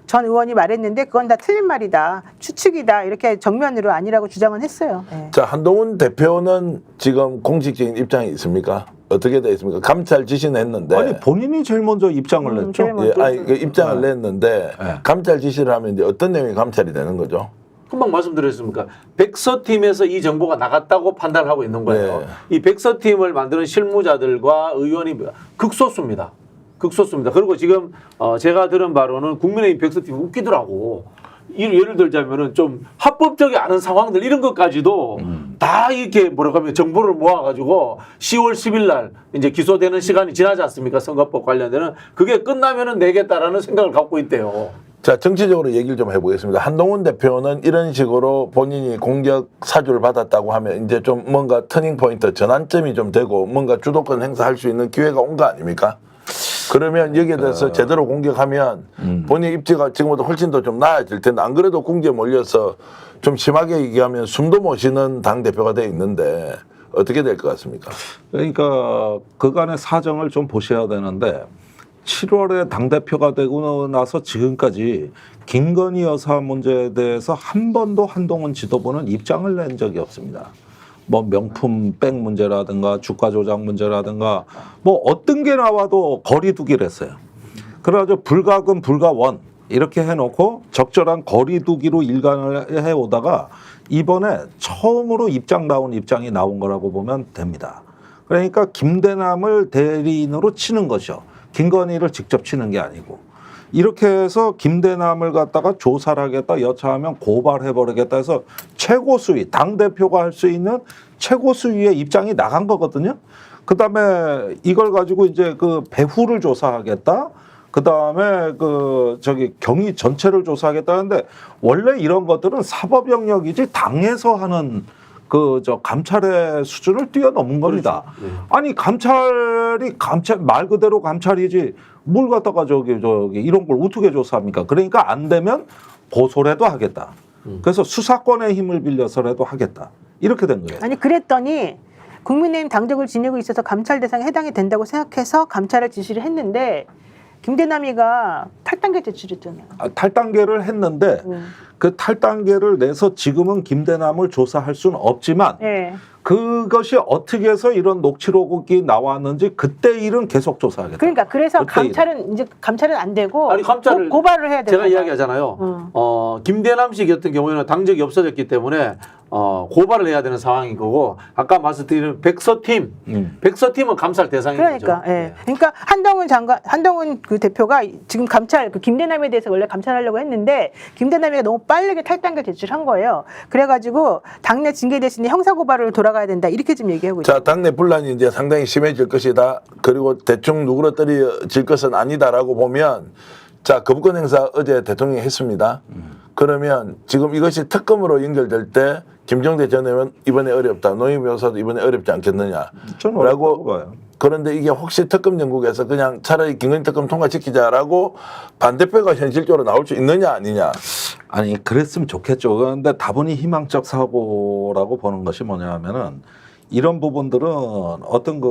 전 의원이 말했는데 그건 다 틀린 말이다, 추측이다 이렇게 정면으로 아니라고 주장은 했어요. 네. 자, 한동훈 대표는 지금 공식적인 입장이 있습니까? 어떻게 돼 있습니까? 감찰 지시는 했는데 아니 본인이 제일 먼저 입장을 냈죠. 제일 먼저. 그 입장을 냈는데 네. 감찰 지시를 하면 이제 어떤 내용이 감찰이 되는 거죠? 금방 말씀드렸습니까? 백서팀에서 이 정보가 나갔다고 판단을 하고 있는 거예요. 네. 이 백서팀을 만드는 실무자들과 의원이 극소수입니다. 극소수입니다. 그리고 지금 제가 들은 바로는 국민의힘 백서팀이 웃기더라고. 예를 들자면은 좀 합법적이 않은 상황들 이런 것까지도 다 이렇게 뭐라고 하면 정보를 모아가지고 10월 10일 날 이제 기소되는 시간이 지나지 않습니까? 선거법 관련되는 그게 끝나면은 내겠다라는 생각을 갖고 있대요. 자, 정치적으로 얘기를 좀 해보겠습니다. 한동훈 대표는 이런 식으로 본인이 공격 사주를 받았다고 하면 이제 좀 뭔가 터닝 포인트, 전환점이 좀 되고 뭔가 주도권 행사할 수 있는 기회가 온 거 아닙니까? 그러면 여기에 대해서 제대로 공격하면 본인 입지가 지금보다 훨씬 더 좀 나아질 텐데 안 그래도 궁지에 몰려서 좀 심하게 얘기하면 숨도 못 쉬는 당대표가 돼 있는데 어떻게 될 것 같습니까? 그러니까 그간의 사정을 좀 보셔야 되는데 7월에 당대표가 되고 나서 지금까지 김건희 여사 문제에 대해서 한 번도 한동훈 지도부는 입장을 낸 적이 없습니다. 뭐 명품 백 문제라든가 주가 조작 문제라든가 뭐 어떤 게 나와도 거리두기를 했어요. 그래가지고 불가금 불가원 이렇게 해놓고 적절한 거리두기로 일관을 해오다가 이번에 처음으로 입장이 나온 거라고 보면 됩니다. 그러니까 김대남을 대리인으로 치는 것이요. 김건희를 직접 치는 게 아니고 이렇게 해서 김대남을 갖다가 조사를 하겠다 여차하면 고발해버리겠다 해서 최고 수위 당대표가 할 수 있는 최고 수위의 입장이 나간 거거든요. 그다음에 이걸 가지고 이제 그 배후를 조사하겠다. 그다음에 그 저기 경위 전체를 조사하겠다는데 원래 이런 것들은 사법 영역이지 당에서 하는 그 저 감찰의 수준을 뛰어넘은 겁니다. 그렇죠. 네. 아니 감찰이 말 그대로 감찰이지 뭘 갖다가 저기 이런 걸 어떻게 조사합니까? 그러니까 안 되면 고소라도 하겠다. 그래서 수사권의 힘을 빌려서라도 하겠다. 이렇게 된 거예요. 아니 그랬더니 국민의힘 당적을 지니고 있어서 감찰 대상에 해당이 된다고 생각해서 감찰을 지시를 했는데 김대남이가 탈당계 제출했잖아요. 탈당계를 했는데 그 탈당계를 내서 지금은 김대남을 조사할 수는 없지만 네. 그것이 어떻게 해서 이런 녹취록이 나왔는지 그때 일은 계속 조사하겠다. 그러니까 그래서 그때 감찰은 안 되고 아니 감찰을 고발을 해야 돼요. 제가 이야기하잖아요. 김대남 씨 같은 경우에는 당적이 없어졌기 때문에 고발을 해야 되는 상황인 거고 아까 말씀드린 백서팀은 감찰 대상인 그러니까, 거죠. 예. 그러니까 한동훈 그 대표가 지금 감찰, 그 김대남에 대해서 원래 감찰하려고 했는데 김대남이가 너무 빠르게 탈당계 제출한 거예요. 그래가지고 당내 징계 대신에 형사고발을 돌아가야 된다 이렇게 지금 얘기하고 있어요. 자, 당내 분란이 이제 상당히 심해질 것이다. 그리고 대충 누그러뜨려질 것은 아니다라고 보면 자, 거부권 행사 어제 대통령이 했습니다. 그러면 지금 이것이 특검으로 연결될 때 김종대 전 의원 이번에 어렵다. 노영희 변호사도 이번에 어렵지 않겠느냐. 저는 어렵다고 봐요. 그런데 이게 혹시 특검 정국에서 그냥 차라리 김건희 특검 통과시키자라고 반대표가 현실적으로 나올 수 있느냐 아니냐. 아니 그랬으면 좋겠죠. 그런데 다분히 희망적 사고라고 보는 것이 뭐냐 하면은 이런 부분들은 어떤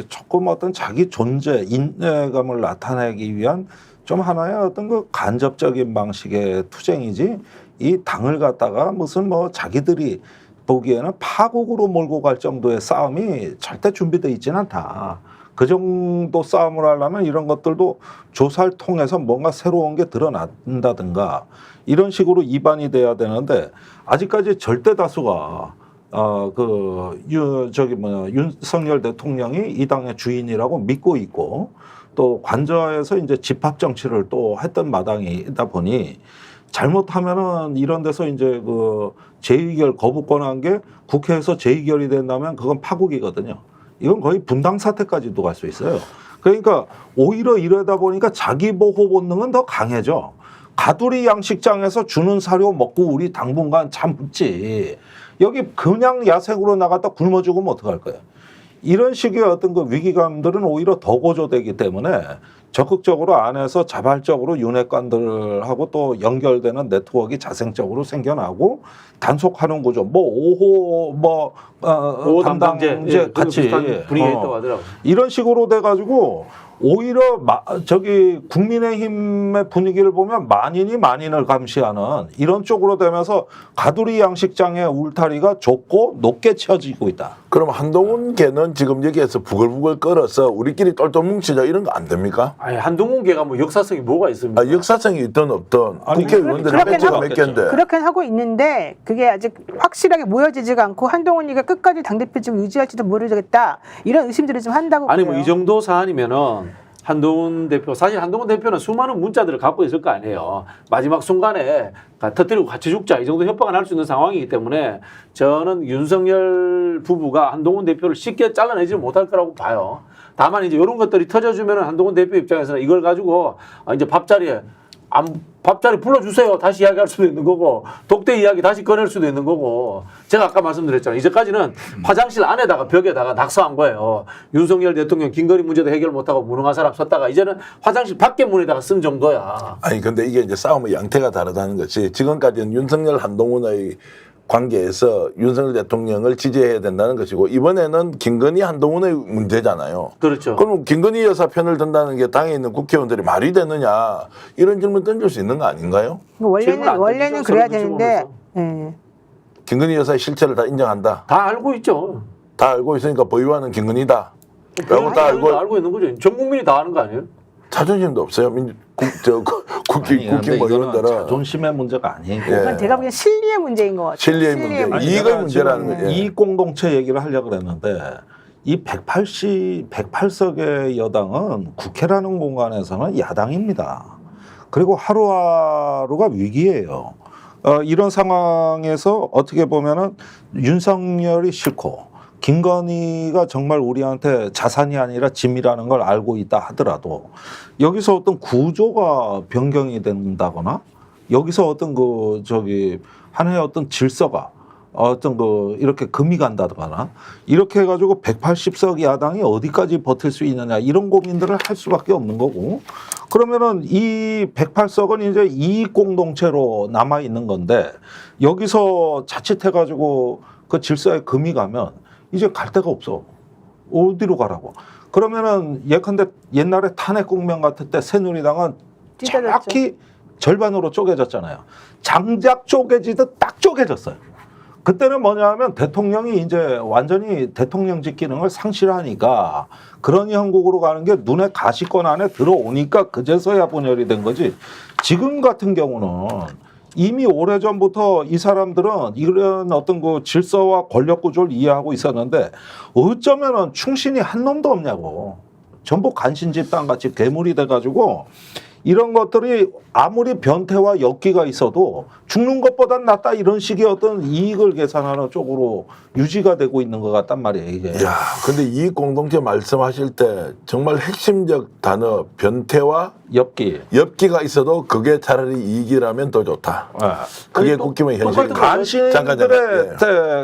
조금 어떤 자기 존재 인내감을 나타내기 위한 좀 하나의 어떤 그 간접적인 방식의 투쟁이지 이 당을 갖다가 무슨 뭐 자기들이 보기에는 파국으로 몰고 갈 정도의 싸움이 절대 준비되어 있지는 않다. 그 정도 싸움을 하려면 이런 것들도 조사를 통해서 뭔가 새로운 게 드러난다든가 이런 식으로 입안이 돼야 되는데 아직까지 절대 다수가 윤석열 대통령이 이 당의 주인이라고 믿고 있고 또 관저에서 이제 집합 정치를 또 했던 마당이다 보니 잘못하면은 이런 데서 이제 그 재의결 거부권한 게 국회에서 재의결이 된다면 그건 파국이거든요. 이건 거의 분당 사태까지도 갈 수 있어요. 그러니까 오히려 이러다 보니까 자기 보호 본능은 더 강해져. 가두리 양식장에서 주는 사료 먹고 우리 당분간 참지. 여기 그냥 야생으로 나갔다 굶어 죽으면 어떡할 거야. 이런 식의 어떤 그 위기감들은 오히려 더 고조되기 때문에 적극적으로 안에서 자발적으로 윤핵관들하고 또 연결되는 네트워크가 자생적으로 생겨나고 단속하는 구조. 뭐 5호 담당제 같이 분위기가 있다고 하더라고요. 이런 식으로 돼가지고 오히려 국민의힘의 분위기를 보면 만인을 감시하는 이런 쪽으로 되면서 가두리 양식장의 울타리가 좁고 높게 쳐지고 있다. 그럼 한동훈 걔는 지금 여기에서 부글부글 끓어서 우리끼리 똘똘 뭉치자 이런 거 안 됩니까? 아니 한동훈 걔가 뭐 역사성이 뭐가 있습니까? 역사성이 있든 없든 국회의원들이 배치가 몇 개인데. 그렇게 하고 있는데 그게 아직 확실하게 모여지지가 않고 한동훈이가 끝까지 당대표직을 유지할지도 모르겠다 이런 의심들을 좀 한다고 아니 그래요. 뭐 이 정도 사안이면은 한동훈 대표 사실 한동훈 대표는 수많은 문자들을 갖고 있을 거 아니에요. 마지막 순간에 터뜨리고 같이 죽자 이 정도 협박을 할 수 있는 상황이기 때문에 저는 윤석열 부부가 한동훈 대표를 쉽게 잘라내지 못할 거라고 봐요. 다만 이제 이런 것들이 터져주면 한동훈 대표 입장에서는 이걸 가지고 이제 밥자리에 밥자리 불러주세요. 다시 이야기할 수도 있는 거고 독대 이야기 다시 꺼낼 수도 있는 거고 제가 아까 말씀드렸잖아요. 이제까지는 화장실 안에다가 벽에다가 낙서한 거예요. 윤석열 대통령 김건희 문제도 해결 못하고 무능한 사람 썼다가 이제는 화장실 밖에 문에다가 쓴 정도야. 아니 근데 이게 이제 싸움의 양태가 다르다는 것이 지금까지는 윤석열 한동훈의 관계에서 윤석열 대통령을 지지해야 된다는 것이고 이번에는 김건희 한동훈의 문제잖아요. 그렇죠. 그럼 김건희 여사 편을 든다는 게 당에 있는 국회의원들이 말이 되느냐 이런 질문 던질 수 있는 거 아닌가요? 질문 안 원래는 던지죠, 그래야 서로 되는데 질문에서. 예. 김건희 여사의 실체를 다 인정한다. 다 알고 있죠. 다 알고 있으니까 보유하는 김건희다. 라고 다 알고 있는 거죠. 전 국민이 다 아는 거 아니에요? 자존심도 없어요. 국힘 이거는 의원들은 자존심의 문제가 아니고 예. 그건 제가 보기엔 실리의 문제인 것 같아요. 실리의 문제, 아니, 이익의 내가 문제라는 지금 거예요. 이익 공동체 얘기를 하려고 그랬는데 이 108석의 여당은 국회라는 공간에서는 야당입니다. 그리고 하루하루가 위기예요. 이런 상황에서 어떻게 보면은 윤석열이 싫고 김건희가 정말 우리한테 자산이 아니라 짐이라는 걸 알고 있다 하더라도 여기서 어떤 구조가 변경이 된다거나 여기서 어떤 하나의 어떤 질서가 어떤 이렇게 금이 간다거나 이렇게 해가지고 180석 야당이 어디까지 버틸 수 있느냐 이런 고민들을 할 수밖에 없는 거고 그러면은 이 108석은 이제 이익 공동체로 남아 있는 건데 여기서 자칫해가지고 그 질서에 금이 가면 이제 갈 데가 없어. 어디로 가라고. 그러면은 예컨대 옛날에 탄핵 국면 같을 때 새누리당은 찢어졌죠. 정확히 절반으로 쪼개졌잖아요. 장작 쪼개지듯 딱 쪼개졌어요. 그때는 뭐냐면 대통령이 이제 완전히 대통령직 기능을 상실하니까 그런 형국으로 가는 게 눈에 가시권 안에 들어오니까 그제서야 분열이 된 거지. 지금 같은 경우는 이미 오래전부터 이 사람들은 이런 어떤 그 질서와 권력 구조를 이해하고 있었는데 어쩌면은 충신이 한 놈도 없냐고. 전부 간신 집단 같이 괴물이 돼가지고 이런 것들이 아무리 변태와 엮기가 있어도 죽는 것보단 낫다 이런 식의 어떤 이익을 계산하는 쪽으로 유지가 되고 있는 것 같단 말이에요, 이게. 야, 근데 이익 공동체 말씀하실 때 정말 핵심적 단어 변태와 엽기가 있어도 그게 차라리 이익이라면 더 좋다. 그게 국힘의 현실입니다. 간신들의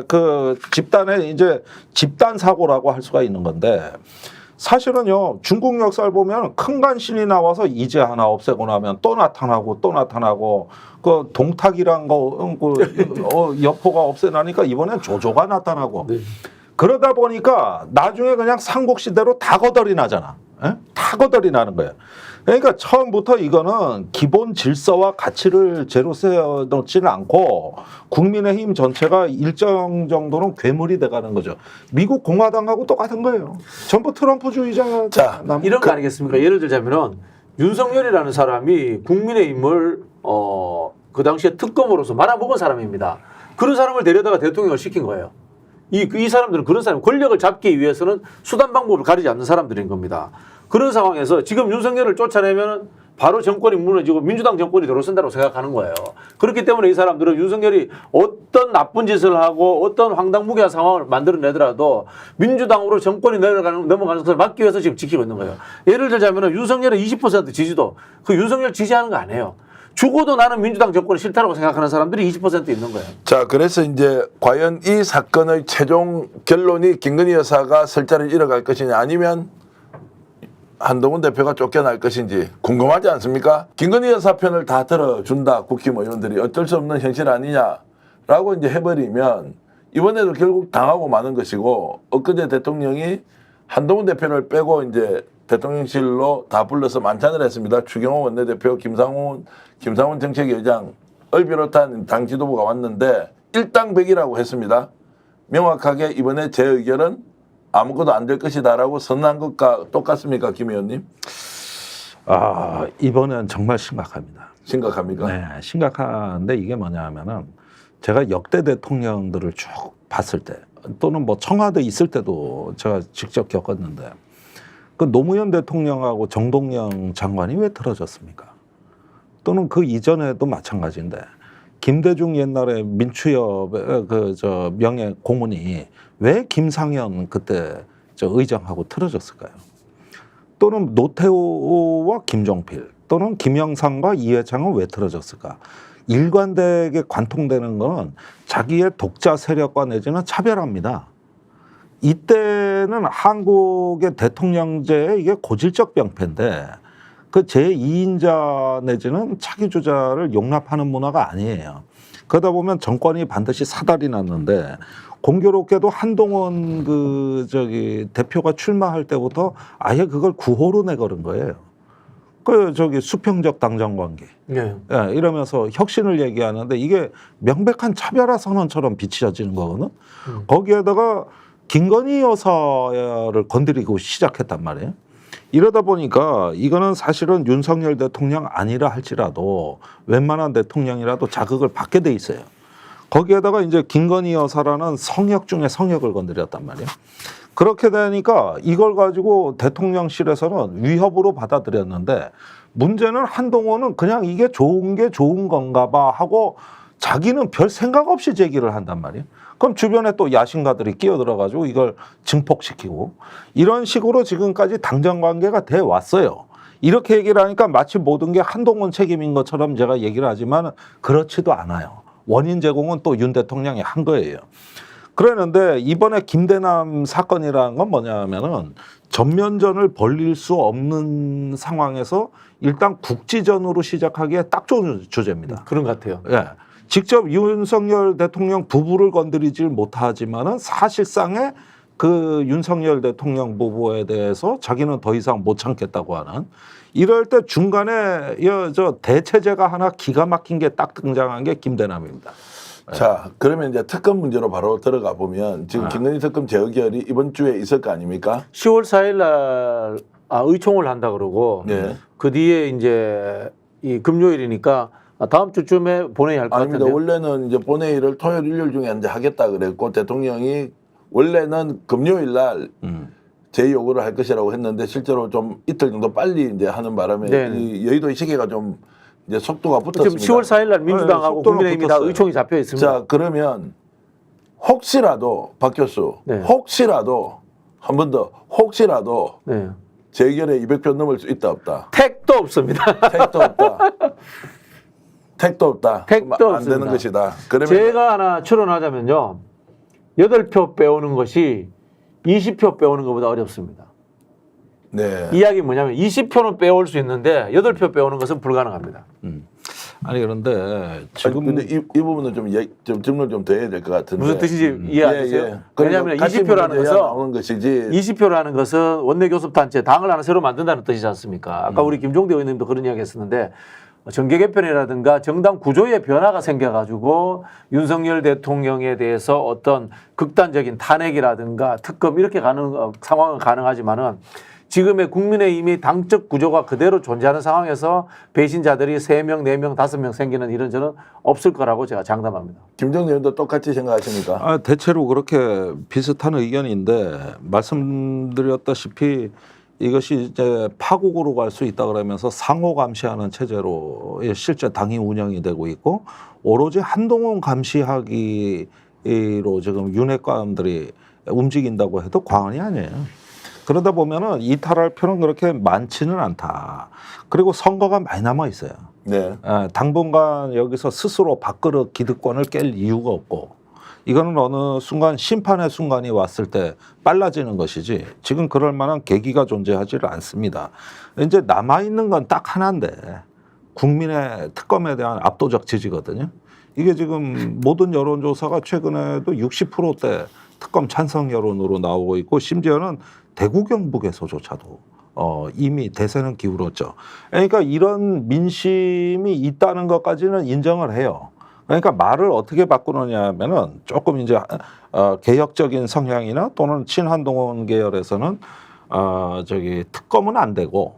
그 집단의 이제 집단 사고라고 할 수가 있는 건데 사실은요 중국 역사를 보면 큰 간신이 나와서 이제 하나 없애고 나면 또 나타나고 그 동탁이란 거 여포가 없애나니까 이번엔 조조가 나타나고 그러다 보니까 나중에 그냥 삼국시대로 다 거덜이 나잖아. 에? 다 거덜이 나는 거예요. 그러니까 처음부터 이거는 기본 질서와 가치를 제로 세워놓지는 않고 국민의힘 전체가 일정 정도는 괴물이 돼가는 거죠. 미국 공화당하고 똑같은 거예요. 전부 트럼프주의자. 자, 이런 거 아니겠습니까? 예를 들자면은 윤석열이라는 사람이 국민의힘을 그 당시에 특검으로서 말아먹은 사람입니다. 그런 사람을 데려다가 대통령을 시킨 거예요. 이 사람들은 그런 사람 권력을 잡기 위해서는 수단 방법을 가리지 않는 사람들인 겁니다. 그런 상황에서 지금 윤석열을 쫓아내면 바로 정권이 무너지고 민주당 정권이 들어선다고 생각하는 거예요. 그렇기 때문에 이 사람들은 윤석열이 어떤 나쁜 짓을 하고 어떤 황당무계한 상황을 만들어내더라도 민주당으로 정권이 넘어가는 것을 막기 위해서 지금 지키고 있는 거예요. 예를 들자면 윤석열의 20% 지지도 그 윤석열 지지하는 거 아니에요. 죽어도 나는 민주당 정권이 싫다고 생각하는 사람들이 20% 있는 거예요. 자, 그래서 이제 과연 이 사건의 최종 결론이 김건희 여사가 설자를 잃어갈 것이냐 아니면 한동훈 대표가 쫓겨날 것인지 궁금하지 않습니까? 김건희 여사 편을 다 들어준다 국힘 의원들이 어쩔 수 없는 현실 아니냐라고 이제 해버리면 이번에도 결국 당하고 마는 것이고 엊그제 대통령이 한동훈 대표를 빼고 이제 대통령실로 다 불러서 만찬을 했습니다. 추경호 원내대표, 김상훈 정책위의장을 비롯한 당 지도부가 왔는데 일당백이라고 했습니다. 명확하게 이번에 제 의견은 아무것도 안 될 것이다라고 선언한 것과 똑같습니까, 김 의원님? 이번엔 정말 심각합니다. 심각합니까? 네, 심각한데 이게 뭐냐 하면은 제가 역대 대통령들을 쭉 봤을 때 또는 뭐 청와대 있을 때도 제가 직접 겪었는데 그 노무현 대통령하고 정동영 장관이 왜 틀어졌습니까? 또는 그 이전에도 마찬가지인데 김대중 옛날에 민추협의 명예 고문이 왜 김상현 그때 의장하고 틀어졌을까요? 또는 노태우와 김종필 또는 김영삼과 이회창은 왜 틀어졌을까? 일관되게 관통되는 것은 자기의 독자 세력과 내지는 차별합니다. 이때는 한국의 대통령제의 이게 고질적 병폐인데 그 제2인자 내지는 차기 주자를 용납하는 문화가 아니에요. 그러다 보면 정권이 반드시 사달이 났는데 공교롭게도 한동훈 대표가 출마할 때부터 아예 그걸 구호로 내걸은 거예요. 수평적 당정 관계. 네. 예, 이러면서 혁신을 얘기하는데 이게 명백한 차별화 선언처럼 비춰지는 거거든. 거기에다가 김건희 여사를 건드리고 시작했단 말이에요. 이러다 보니까 이거는 사실은 윤석열 대통령 아니라 할지라도 웬만한 대통령이라도 자극을 받게 돼 있어요. 거기에다가 이제 김건희 여사라는 성역 중에 성역을 건드렸단 말이에요. 그렇게 되니까 이걸 가지고 대통령실에서는 위협으로 받아들였는데 문제는 한동훈은 그냥 이게 좋은 게 좋은 건가 봐 하고 자기는 별 생각 없이 제기를 한단 말이에요. 그럼 주변에 또 야심가들이 끼어들어가지고 이걸 증폭시키고 이런 식으로 지금까지 당정 관계가 돼 왔어요. 이렇게 얘기를 하니까 마치 모든 게 한동훈 책임인 것처럼 제가 얘기를 하지만 그렇지도 않아요. 원인 제공은 또 윤 대통령이 한 거예요. 그러는데 이번에 김대남 사건이라는 건 뭐냐면은 전면전을 벌릴 수 없는 상황에서 일단 국지전으로 시작하기에 딱 좋은 주제입니다. 그런 것 같아요. 예. 직접 윤석열 대통령 부부를 건드리질 못하지만은 사실상의 그 윤석열 대통령 부부에 대해서 자기는 더 이상 못 참겠다고 하는 이럴 때 중간에 저 대체제가 하나 기가 막힌 게 딱 등장한 게 김대남입니다. 자, 그러면 이제 특검 문제로 바로 들어가 보면 지금 김건희 특검 재의결이 이번 주에 있을 거 아닙니까? 10월 4일 날 의총을 한다 그러고 네. 그 뒤에 이제 이 금요일이니까 다음 주쯤에 본회의 할 것 아닙니다. 같은데. 원래는 이제 본회의를 토요일, 일요일 중에 이제 하겠다 그랬고 대통령이 원래는 금요일 날 재요구를 할 것이라고 했는데 실제로 좀 이틀 정도 빨리 이제 하는 바람에 네. 이 여의도의 시기가 좀 이제 속도가 지금 붙었습니다. 10월 4일 날 민주당하고 속도는 국민의힘이 다 붙었어요. 의총이 잡혀 있습니다. 자, 그러면 혹시라도 박 교수, 네. 혹시라도 한 번 더 혹시라도 네. 재결에 200표 넘을 수 있다 없다. 택도 없습니다. 택도 없다. 택도 없다. 택도 그럼 안 없습니다. 되는 것이다. 그러면 제가 하나 추론하자면요. 8표 빼오는 것이 20표 빼오는 것보다 어렵습니다. 네. 이야기 뭐냐면 20표는 빼올 수 있는데 8표 빼오는 것은 불가능합니다. 아니 그런데 지금 근데 이 부분은 좀 질문 좀 더 해야 될 것 같은데. 무슨 뜻인지 이해 안 되세요? 왜냐하면 같이 20표라는 문제야 것은 나오는 것이지. 20표라는 것은 원내교섭단체 당을 하나 새로 만든다는 뜻이지 않습니까? 아까 우리 김종대 의원님도 그런 이야기 했었는데 정계 개편이라든가 정당 구조의 변화가 생겨가지고 윤석열 대통령에 대해서 어떤 극단적인 탄핵이라든가 특검 이렇게 가는 상황은 가능하지만은 지금의 국민의힘이 당적 구조가 그대로 존재하는 상황에서 배신자들이 3명, 4명, 5명 생기는 일은 저는 없을 거라고 제가 장담합니다. 김정일 의원도 똑같이 생각하십니까? 대체로 그렇게 비슷한 의견인데 말씀드렸다시피 이것이 이제 파국으로 갈 수 있다 그러면서 상호 감시하는 체제로 실제 당이 운영이 되고 있고 오로지 한동훈 감시하기로 지금 윤핵관들이 움직인다고 해도 과언이 아니에요. 그러다 보면은 이탈할 필요는 그렇게 많지는 않다. 그리고 선거가 많이 남아 있어요. 네. 당분간 여기서 스스로 밥그릇 기득권을 깰 이유가 없고 이거는 어느 순간 심판의 순간이 왔을 때 빨라지는 것이지 지금 그럴 만한 계기가 존재하지를 않습니다. 이제 남아있는 건 딱 하나인데 국민의 특검에 대한 압도적 지지거든요. 이게 지금 모든 여론조사가 최근에도 60%대 특검 찬성 여론으로 나오고 있고 심지어는 대구 경북에서조차도 이미 대세는 기울었죠. 그러니까 이런 민심이 있다는 것까지는 인정을 해요. 그러니까 말을 어떻게 바꾸느냐 하면은 조금 이제 개혁적인 성향이나 또는 친한동훈 계열에서는 특검은 안 되고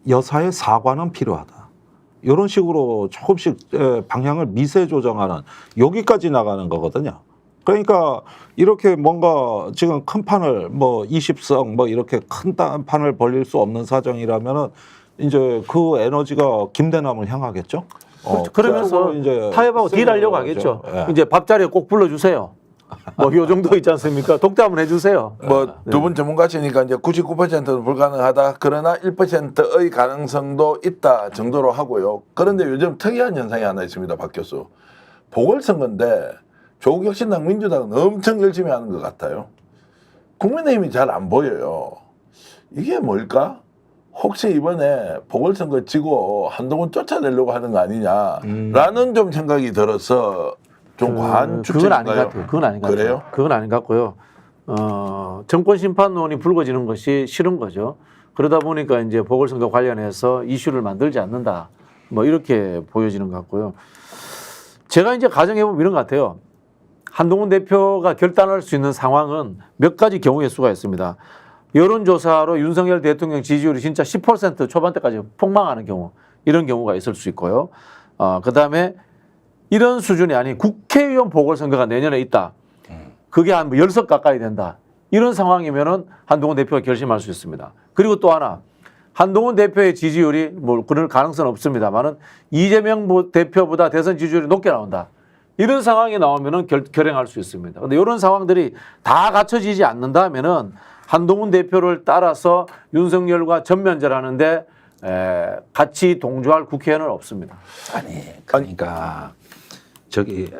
여사의 사과는 필요하다. 이런 식으로 조금씩 방향을 미세 조정하는 여기까지 나가는 거거든요. 그러니까 이렇게 뭔가 지금 큰 판을 뭐 20석 뭐 이렇게 큰 판을 벌릴 수 없는 사정이라면은 이제 그 에너지가 김대남을 향하겠죠. 그러면서 이제 타협하고 딜하려고 하겠죠. 예. 이제 밥자리에 꼭 불러주세요. 뭐 요 정도 있지 않습니까? 독대 한번 해주세요. 뭐 두 분 전문가시니까 이제 99%는 불가능하다. 그러나 1%의 가능성도 있다 정도로 하고요. 그런데 요즘 특이한 현상이 하나 있습니다, 박 교수. 보궐선거인데 조국 혁신당 민주당은 엄청 열심히 하는 것 같아요. 국민의힘이 잘 안 보여요. 이게 뭘까? 혹시 이번에 보궐선거 지고 한동훈 쫓아내려고 하는 거 아니냐라는 좀 생각이 들어서 좀 과한 그건 아닌 것 추측인가요? 같아요. 그건 아닌 것 같아요. 그래요? 그건 아닌 것 같고요. 정권 심판론이 불거지는 것이 싫은 거죠. 그러다 보니까 이제 보궐선거 관련해서 이슈를 만들지 않는다. 뭐 이렇게 보여지는 것 같고요. 제가 이제 가정해보면 이런 것 같아요. 한동훈 대표가 결단할 수 있는 상황은 몇 가지 경우의 수가 있습니다. 여론조사로 윤석열 대통령 지지율이 진짜 10% 초반대까지 폭망하는 경우, 이런 경우가 있을 수 있고요. 그다음에 이런 수준이 아닌 국회의원 보궐선거가 내년에 있다. 그게 한 10석 가까이 된다. 이런 상황이면은 한동훈 대표가 결심할 수 있습니다. 그리고 또 하나, 한동훈 대표의 지지율이 뭐 그럴 가능성은 없습니다만은 이재명 대표보다 대선 지지율이 높게 나온다. 이런 상황이 나오면은 결행할 수 있습니다. 그런데 이런 상황들이 다 갖춰지지 않는다면은 한동훈 대표를 따라서 윤석열과 전면전하는데 같이 동조할 국회의원은 없습니다. 아니 그러니까 저기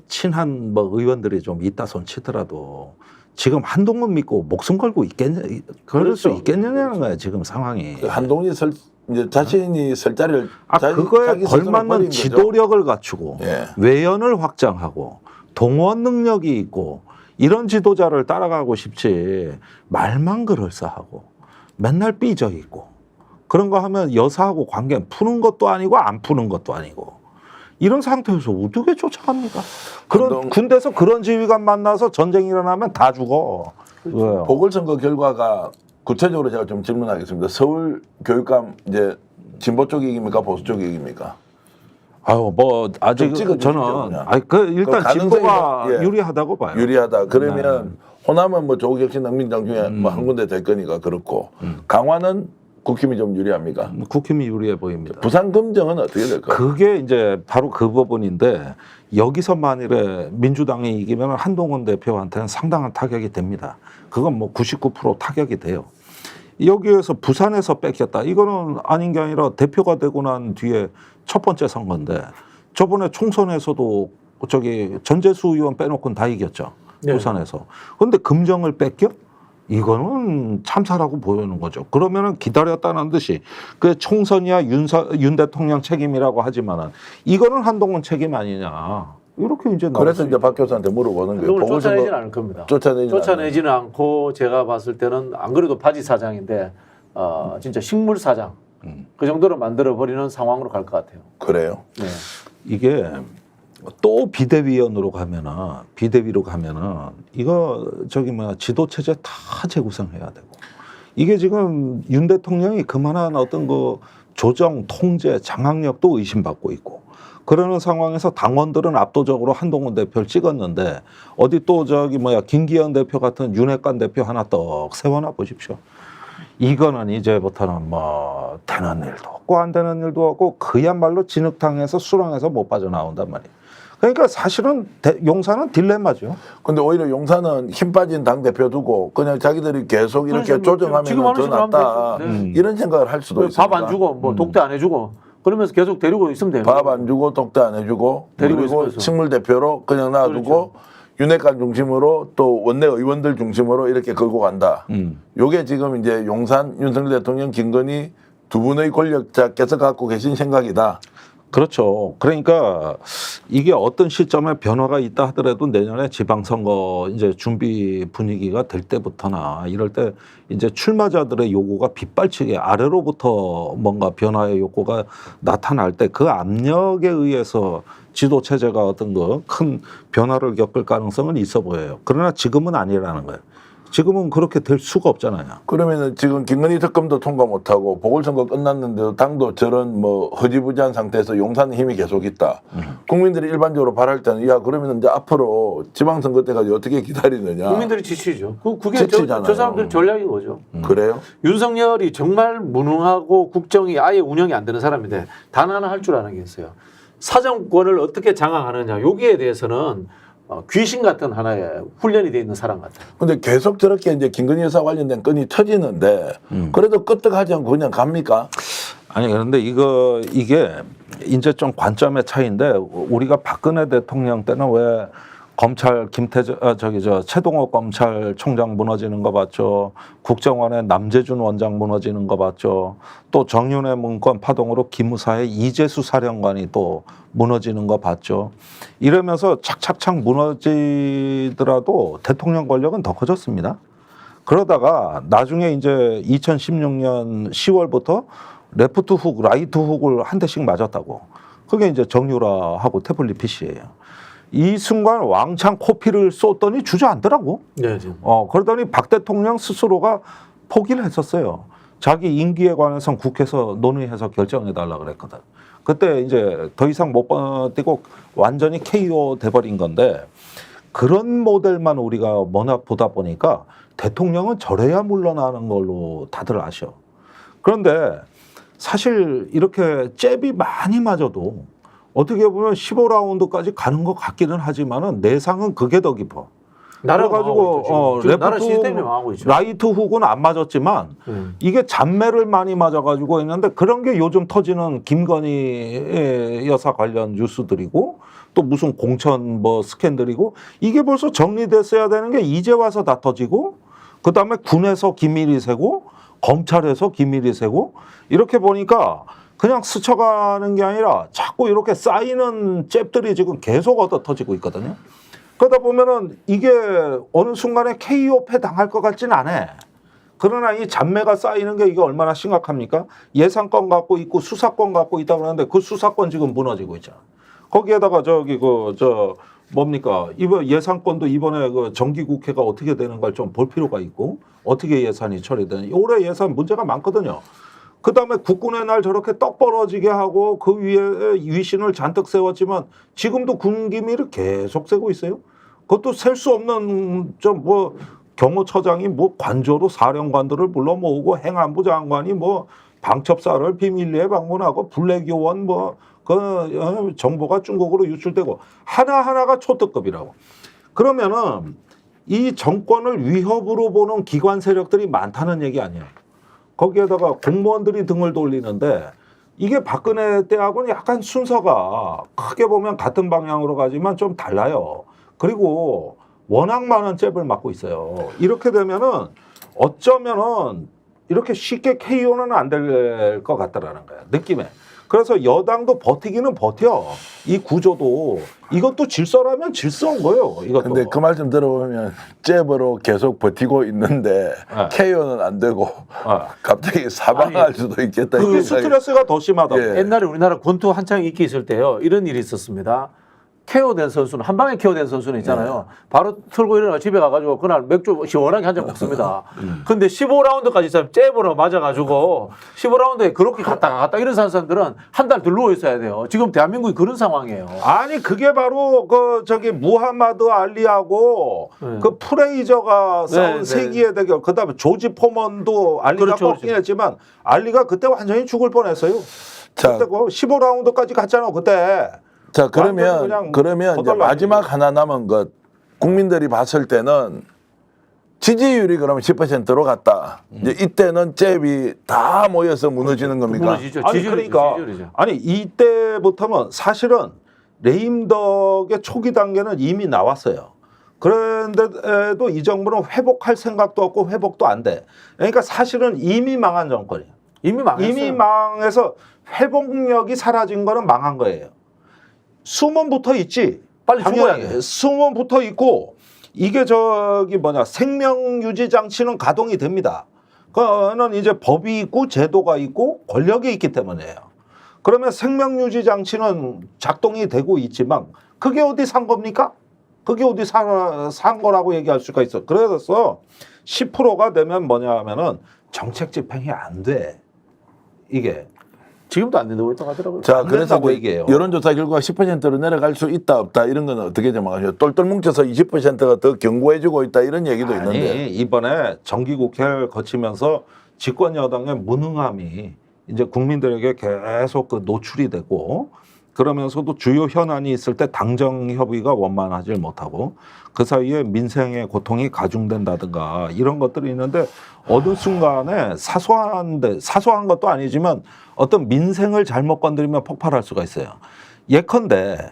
친한 뭐 의원들이 좀 있다 손 치더라도 지금 한동훈 믿고 목숨 걸고 있겠냐 그럴 수 그렇죠. 있겠느냐는 거야 지금 상황이. 한동훈이 이제 자신이 설 자리를 그거에 자기 스스로 버린 걸맞는 거죠. 지도력을 갖추고 예. 외연을 확장하고 동원 능력이 있고 이런 지도자를 따라가고 싶지 말만 그럴싸하고 맨날 삐져 있고 그런 거 하면 여사하고 관계 푸는 것도 아니고 안 푸는 것도 아니고 이런 상태에서 어떻게 쫓아갑니까? 그런 군대에서 그런 지휘관 만나서 전쟁이 일어나면 다 죽어. 그거예요. 보궐선거 결과가 구체적으로 제가 좀 질문하겠습니다. 서울 교육감 이제 진보 쪽이 이깁니까 보수 쪽이 이깁니까? 아유 뭐 아직 좀 찍어주시죠, 저는 그냥. 일단 가능성이 진보가 예. 유리하다고 봐요. 유리하다. 그러면 호남은 뭐 조국 혁신당 민주당 중에 뭐 한 군데 될 거니까 그렇고 강화는 국힘이 좀 유리합니까? 국힘이 유리해 보입니다. 부산 금정은 어떻게 될까요? 그게 이제 바로 그 부분인데 여기서 만일에 민주당이 이기면 한동훈 대표한테는 상당한 타격이 됩니다. 그건 뭐 99% 타격이 돼요. 여기에서 부산에서 뺏겼다. 이거는 아닌 게 아니라 대표가 되고 난 뒤에 첫 번째 선거인데 저번에 총선에서도 저기 전재수 의원 빼놓고는 다 이겼죠. 네. 부산에서. 그런데 금정을 뺏겨? 이거는 참사라고 보이는 거죠. 그러면은 기다렸다는 듯이 그 총선이야 윤 대통령 책임이라고 하지만은 이거는 한동훈 책임 아니냐. 이렇게 이제 그래서 이제 박 교수한테 물어보는 거예요. 한동훈을 쫓아내지는 않을 겁니다. 쫓아내지는 않고 제가 봤을 때는 안 그래도 바지 사장인데 진짜 식물 사장 그 정도로 만들어 버리는 상황으로 갈 것 같아요. 그래요. 네. 이게 또 비대위로 가면은 이거 지도 체제 다 재구성해야 되고 이게 지금 윤 대통령이 그만한 어떤 그 조정 통제 장악력도 의심받고 있고 그러는 상황에서 당원들은 압도적으로 한동훈 대표를 찍었는데 어디 또 김기현 대표 같은 윤핵관 대표 하나 떡 세워놔 보십시오. 이거는 이제부터는 뭐 되는 일도 없고 안 되는 일도 없고 그야말로 진흙탕에서 수렁에서 못 빠져나온단 말이에요. 그러니까 사실은 용산은 딜레마죠. 근데 오히려 용산은 힘 빠진 당 대표 두고 그냥 자기들이 계속 이렇게 그렇죠. 조정하면 지금 더 하는 식으로 낫다. 하면 되죠. 네. 이런 생각을 할 수도 있습니다. 밥 안 주고 뭐 독대 안 해주고 그러면서 계속 데리고 있으면 돼요. 밥 안 주고 독대 안 해주고 데리고 그리고 있으면서. 식물 대표로 그냥 놔두고 그렇죠. 윤핵관 중심으로 또 원내 의원들 중심으로 이렇게 끌고 간다. 요게 지금 이제 용산 윤석열 대통령 김건희 두 분의 권력자께서 갖고 계신 생각이다. 그렇죠. 그러니까 이게 어떤 시점에 변화가 있다 하더라도 내년에 지방선거 이제 준비 분위기가 될 때부터나 이럴 때 이제 출마자들의 요구가 빗발치게 아래로부터 뭔가 변화의 욕구가 나타날 때 그 압력에 의해서 지도 체제가 어떤 큰 변화를 겪을 가능성은 있어 보여요. 그러나 지금은 아니라는 거예요. 지금은 그렇게 될 수가 없잖아요. 그러면은 지금 김건희 특검도 통과 못하고 보궐선거 끝났는데도 당도 저런 뭐 허지부지한 상태에서 용산의 힘이 계속 있다. 국민들이 일반적으로 바랄 때는 야 그러면 이제 앞으로 지방선거 때까지 어떻게 기다리느냐. 국민들이 지치죠. 그게 지치잖아요. 저 사람들 전략인 거죠. 그래요? 윤석열이 정말 무능하고 국정이 아예 운영이 안 되는 사람인데 단 하나 할 줄 아는 게 있어요. 사정권을 어떻게 장악하느냐. 여기에 대해서는 귀신 같은 하나의 훈련이 돼 있는 사람 같아요. 근데 계속 저렇게 이제 김건희 여사 관련된 건이 터지는데 그래도 끄떡하지 않고 그냥 갑니까? 아니 그런데 이게 이제 좀 관점의 차이인데 우리가 박근혜 대통령 때는 왜 검찰 최동호 검찰총장 무너지는 거 봤죠. 국정원의 남재준 원장 무너지는 거 봤죠. 또 정윤회 문건 파동으로 기무사의 이재수 사령관이 또 무너지는 거 봤죠. 이러면서 착착착 무너지더라도 대통령 권력은 더 커졌습니다. 그러다가 나중에 이제 2016년 10월부터 레프트 훅, 라이트 훅을 한 대씩 맞았다고. 그게 이제 정유라하고 태블릿 PC예요. 이 순간 왕창 코피를 쏟더니 주저앉더라고. 네. 그러더니 박 대통령 스스로가 포기를 했었어요. 자기 임기에 관해서는 국회에서 논의해서 결정해달라 그랬거든. 그때 이제 더 이상 못 버티고 완전히 KO 돼버린 건데 그런 모델만 우리가 워낙 보다 보니까 대통령은 저래야 물러나는 걸로 다들 아셔. 그런데 사실 이렇게 잽이 많이 맞아도 어떻게 보면 15라운드까지 가는 것 같기는 하지만은 내상은 그게 더 깊어. 그래가지고 나라 시스템이 망하고 있죠. 라이트 훅은 안 맞았지만 이게 잔매를 많이 맞아가지고 있는데 그런 게 요즘 터지는 김건희 여사 관련 뉴스들이고 또 무슨 공천 뭐 스캔들이고 이게 벌써 정리됐어야 되는 게 이제 와서 다 터지고 그다음에 군에서 기밀이 새고 검찰에서 기밀이 새고 이렇게 보니까 그냥 스쳐가는 게 아니라 자꾸 이렇게 쌓이는 잽들이 지금 계속 얻어 터지고 있거든요. 그러다 보면은 이게 어느 순간에 KO패 당할 것 같지는 않아. 그러나 이 잔매가 쌓이는 게 이게 얼마나 심각합니까? 예산권 갖고 있고 수사권 갖고 있다고 그러는데 그 수사권 지금 무너지고 있잖아. 거기에다가 뭡니까? 이번 예산권도 이번에 그 정기국회가 어떻게 되는 걸 좀 볼 필요가 있고 어떻게 예산이 처리되는 올해 예산 문제가 많거든요. 그다음에 국군의 날 저렇게 떡 벌어지게 하고 그 위에 위신을 잔뜩 세웠지만 지금도 군기밀을 계속 세고 있어요. 그것도 셀 수 없는 경호처장이 관저로 사령관들을 불러 모으고 행안부 장관이 방첩사를 비밀리에 방문하고 블랙요원 정보가 중국으로 유출되고 하나하나가 초특급이라고. 그러면은 이 정권을 위협으로 보는 기관 세력들이 많다는 얘기 아니에요. 거기에다가 공무원들이 등을 돌리는데 이게 박근혜 때하고는 약간 순서가 크게 보면 같은 방향으로 가지만 좀 달라요. 그리고 워낙 많은 잽을 맞고 있어요. 이렇게 되면은 어쩌면은 이렇게 쉽게 KO는 안 될 것 같다라는 거야. 느낌에. 그래서 여당도 버티기는 버텨. 이 구조도 이것도 질서라면 질서인 거예요. 이것도. 근데 그 말씀 들어보면 잽으로 계속 버티고 있는데 네. KO는 안 되고 갑자기 사망할 수도 있겠다. 그 스트레스가 더 심하다고. 예. 옛날에 우리나라 권투 한창 인기 있을 때요. 이런 일이 있었습니다. KO된 선수는 한 방에 KO된 선수는 있잖아요. 바로 틀고 일어나 집에 가가지고 그날 맥주 시원하게 한 잔 먹습니다. 근데 15라운드까지 잽으로 맞아가지고 15라운드에 그렇게 갔다 이런 사람들은 한 달 더 누워 있어야 돼요. 지금 대한민국이 그런 상황이에요. 아니 그게 바로 무하마드 알리하고 그 프레이저가 싸운 세기의 대결. 그다음에 조지 포먼도 알리가 꺾긴 했지만 알리가 그때 완전히 죽을 뻔했어요. 자, 그때 15라운드까지 갔잖아 그때. 자 그러면 이제 마지막 하나 남은 것 국민들이 봤을 때는 지지율이 그러면 10%로 갔다. 이제 이때는 잽이 다 모여서 무너지는 겁니까? 무너지죠. 아니 그러니까 지지율이죠. 아니 이때부터는 사실은 레임덕의 초기 단계는 이미 나왔어요. 그런데도 이 정부는 회복할 생각도 없고 회복도 안 돼. 그러니까 사실은 이미 망한 정권이에요. 이미 망했어요. 이미 망해서 회복력이 사라진 거는 망한 거예요. 숨은 붙어 있지. 빨리 죽어야 돼. 숨은 붙어 있고 이게 생명 유지 장치는 가동이 됩니다. 그거는 이제 법이 있고 제도가 있고 권력이 있기 때문이에요. 그러면 생명 유지 장치는 작동이 되고 있지만 그게 어디 산 겁니까? 그게 어디 산 거라고 얘기할 수가 있어. 그래서 10%가 되면 뭐냐면은 정책 집행이 안 돼. 이게. 지금도 안 된다고 했다고 하더라고요. 자, 그래서 얘기해요. 여론조사 결과 10%로 내려갈 수 있다 없다 이런 건 어떻게 전망하세요? 똘똘 뭉쳐서 20%가 더 견고해지고 있다 이런 얘기도 있는데. 이번에 정기국회를 거치면서 집권 여당의 무능함이 이제 국민들에게 계속 노출이 되고 그러면서도 주요 현안이 있을 때 당정 협의가 원만하지 못하고 그 사이에 민생의 고통이 가중된다든가 이런 것들이 있는데 어느 순간에 사소한 것도 아니지만 어떤 민생을 잘못 건드리면 폭발할 수가 있어요. 예컨대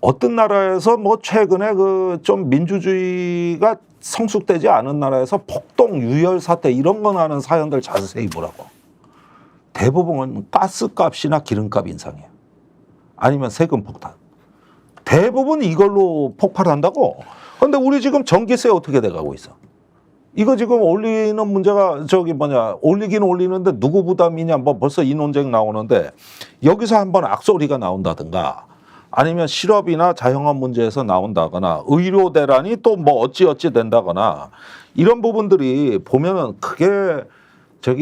어떤 나라에서 뭐 최근에 그 좀 민주주의가 성숙되지 않은 나라에서 폭동, 유혈 사태 이런 거 나는 사연들 자세히 보라고. 대부분은 가스값이나 기름값 인상이에요. 아니면 세금 폭탄. 대부분 이걸로 폭발한다고. 그런데 우리 지금 전기세 어떻게 돼가고 있어? 이거 지금 올리는 문제가 올리긴 올리는데 누구 부담이냐 뭐 벌써 이 논쟁 나오는데 여기서 한번 악소리가 나온다든가 아니면 실업이나 자영업 문제에서 나온다거나 의료 대란이 또 뭐 어찌어찌 된다거나 이런 부분들이 보면은 그게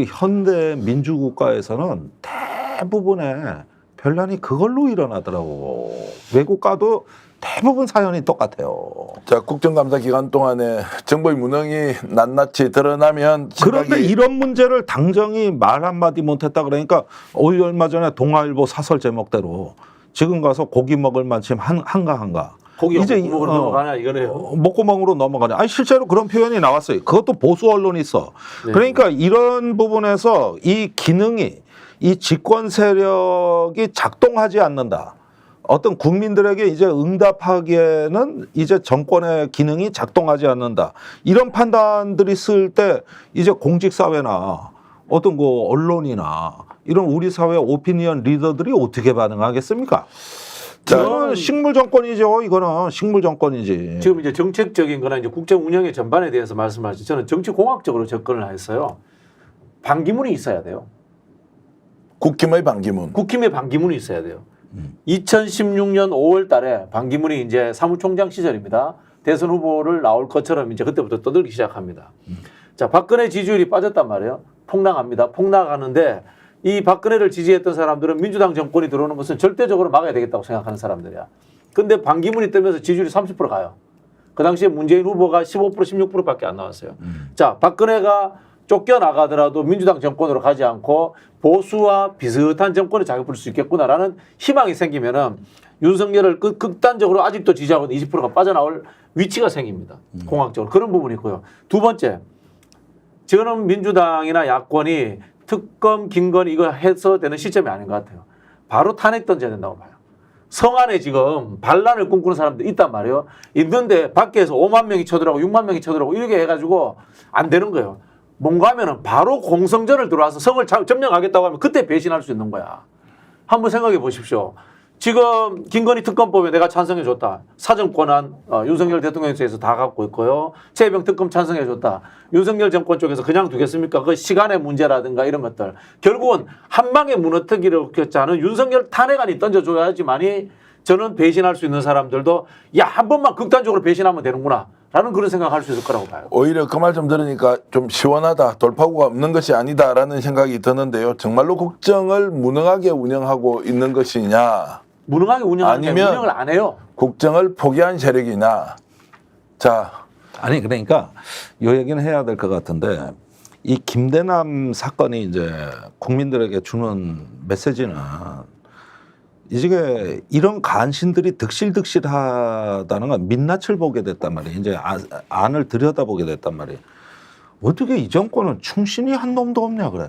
현대 민주국가에서는 대부분의 변란이 그걸로 일어나더라고. 외국 가도 대부분 사연이 똑같아요. 자, 국정감사 기간 동안에 정부의 무능이 낱낱이 드러나면 그런데 이런 문제를 당정이 말 한마디 못했다 그러니까 얼마 전에 동아일보 사설 제목대로 지금 가서 고기 먹을 만큼 한가. 고기가 이제 목구멍으로 넘어가냐 이거네요. 목구멍으로 넘어가냐. 아니 실제로 그런 표현이 나왔어요. 그것도 보수 언론이 있어. 네. 그러니까 이런 부분에서 이 기능이 이 집권 세력이 작동하지 않는다. 어떤 국민들에게 이제 응답하기에는 이제 정권의 기능이 작동하지 않는다. 이런 판단들이 있을 때 이제 공직사회나 어떤 그 언론이나 이런 우리 사회 오피니언 리더들이 어떻게 반응하겠습니까? 이거는 식물 정권이죠. 이거는 식물 정권이지. 지금 이제 정책적인 거나 이제 국정 운영의 전반에 대해서 말씀하시죠. 저는 정치 공학적으로 접근을 했어요. 반기문이 있어야 돼요. 국힘의 반기문. 국힘의 반기문이 있어야 돼요. 2016년 5월 달에 반기문이 이제 사무총장 시절입니다. 대선 후보를 나올 것처럼 이제 그때부터 떠들기 시작합니다. 자, 박근혜 지지율이 빠졌단 말이에요. 폭락합니다. 폭락하는데 이 박근혜를 지지했던 사람들은 민주당 정권이 들어오는 것은 절대적으로 막아야 되겠다고 생각하는 사람들이야. 근데 반기문이 뜨면서 지지율이 30% 가요. 그 당시에 문재인 후보가 15% 16%밖에 안 나왔어요. 자, 박근혜가 쫓겨나가더라도 민주당 정권으로 가지 않고 보수와 비슷한 정권을 자격부릴 수 있겠구나라는 희망이 생기면은 윤석열을 극단적으로 아직도 지지하고 20%가 빠져나올 위치가 생깁니다. 공학적으로. 그런 부분이 있고요. 두 번째, 저는 민주당이나 야권이 특검, 김건희 이거 해서 되는 시점이 아닌 것 같아요. 바로 탄핵 던져야 된다고 봐요. 성안에 지금 반란을 꿈꾸는 사람들 있단 말이에요. 있는데 밖에서 5만 명이 쳐들어가고 6만 명이 쳐들어가고 이렇게 해가지고 안 되는 거예요. 뭔가 하면은 바로 공성전을 들어와서 성을 점령하겠다고 하면 그때 배신할 수 있는 거야. 한번 생각해 보십시오. 지금 김건희 특검법에 내가 찬성해 줬다. 사정권한 윤석열 대통령에서 다 갖고 있고요. 최혜병 특검 찬성해 줬다. 윤석열 정권 쪽에서 그냥 두겠습니까? 그 시간의 문제라든가 이런 것들. 결국은 한 방에 무너뜨기를 겠자는 윤석열 탄핵안이 던져줘야지만이 저는 배신할 수 있는 사람들도 야, 한 번만 극단적으로 배신하면 되는구나. 라는 그런 생각할 수 있을 거라고 봐요. 오히려 그 말 좀 들으니까 좀 시원하다. 돌파구가 없는 것이 아니다라는 생각이 드는데요. 정말로 국정을 무능하게 운영하고 있는 것이냐. 무능하게 운영하는 게 아니면 운영을 안 해요. 국정을 포기한 세력이냐. 자, 아니 그러니까 요 얘기는 해야 될 것 같은데 이 김대남 사건이 이제 국민들에게 주는 메시지는 이게 이런 간신들이 득실득실하다는 건 민낯을 보게 됐단 말이에요. 이제 안을 들여다보게 됐단 말이에요. 어떻게 이 정권은 충신이 한 놈도 없냐 그래.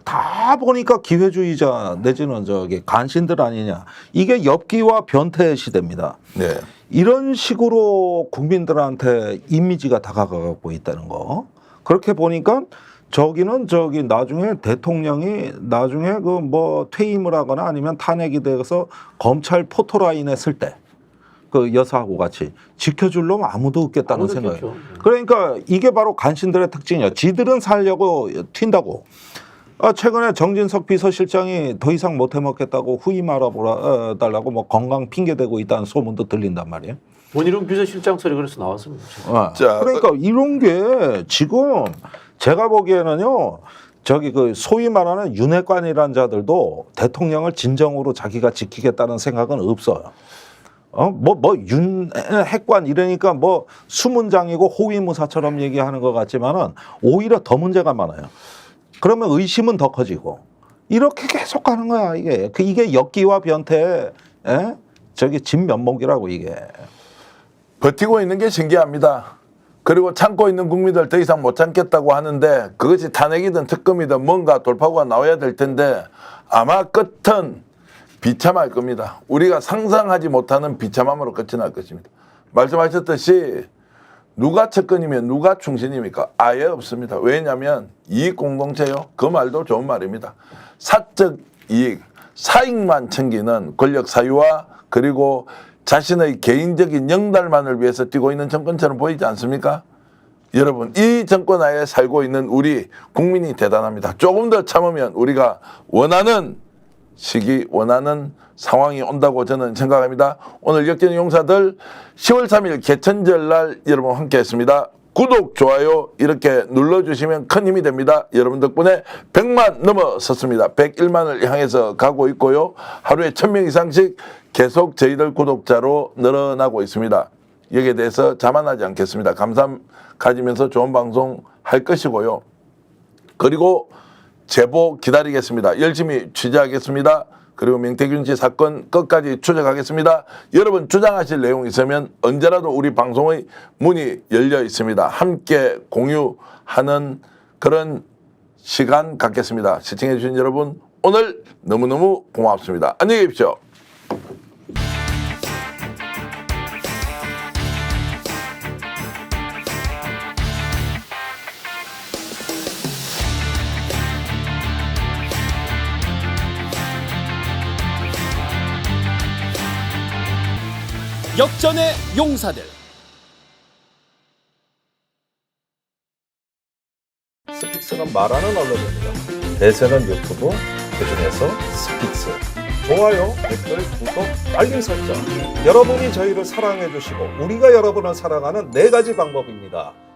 다 보니까 기회주의자 내지는 간신들 아니냐. 이게 엽기와 변태의 시대입니다. 네. 이런 식으로 국민들한테 이미지가 다가가고 있다는 거. 그렇게 보니까 저기는 나중에 대통령이 나중에 그 뭐 퇴임을 하거나 아니면 탄핵이 돼서 검찰 포토라인에 쓸 때 그 여사하고 같이 지켜줄 놈 아무도 없겠다는 아무도 생각이에요. 없겠죠. 그러니까 이게 바로 간신들의 특징이야. 지들은 살려고 튄다고. 최근에 정진석 비서실장이 더 이상 못 해먹겠다고 후임 알아보라 달라고 뭐 건강 핑계 대고 있다는 소문도 들린단 말이에요. 원희룡 비서실장 소리 그래서 나왔습니다. 자, 그러니까 이런 게 지금 제가 보기에는요. 그 소위 말하는 윤핵관이라는 자들도 대통령을 진정으로 자기가 지키겠다는 생각은 없어요. 윤핵관 이러니까 뭐 수문장이고 호위무사처럼 얘기하는 것 같지만은 오히려 더 문제가 많아요. 그러면 의심은 더 커지고 이렇게 계속 가는 거야 이게. 이게 역기와 변태, 에? 저기 진면목이라고 이게. 버티고 있는 게 신기합니다. 그리고 참고 있는 국민들 더 이상 못 참겠다고 하는데 그것이 탄핵이든 특검이든 뭔가 돌파구가 나와야 될 텐데 아마 끝은 비참할 겁니다. 우리가 상상하지 못하는 비참함으로 끝이 날 것입니다. 말씀하셨듯이 누가 측근이면 누가 충신입니까? 아예 없습니다. 왜냐하면 이익 공동체요. 그 말도 좋은 말입니다. 사적 이익, 사익만 챙기는 권력 사유와 그리고 자신의 개인적인 영달만을 위해서 뛰고 있는 정권처럼 보이지 않습니까? 여러분, 이 정권 하에 살고 있는 우리 국민이 대단합니다. 조금 더 참으면 우리가 원하는 시기, 원하는 상황이 온다고 저는 생각합니다. 오늘 역전의 용사들 10월 3일 개천절 날 여러분 함께 했습니다. 구독, 좋아요 이렇게 눌러주시면 큰 힘이 됩니다. 여러분 덕분에 100만 넘어섰습니다. 101만을 향해서 가고 있고요. 하루에 1000명 이상씩 계속 저희들 구독자로 늘어나고 있습니다. 여기에 대해서 자만하지 않겠습니다. 감사함 가지면서 좋은 방송 할 것이고요. 그리고 제보 기다리겠습니다. 열심히 취재하겠습니다. 그리고 명태균 씨 사건 끝까지 추적하겠습니다. 여러분 주장하실 내용 있으면 언제라도 우리 방송의 문이 열려 있습니다. 함께 공유하는 그런 시간 갖겠습니다. 시청해 주신 여러분 오늘 너무너무 고맙습니다. 안녕히 계십시오. 역전의 용사들. 스픽스는 말하는 언론입니다. 대세는 유튜브, 그중에서 스픽스. 좋아요, 댓글, 구독, 알림 설정. 여러분이 저희를 사랑해 주시고 우리가 여러분을 사랑하는 4가지 방법입니다.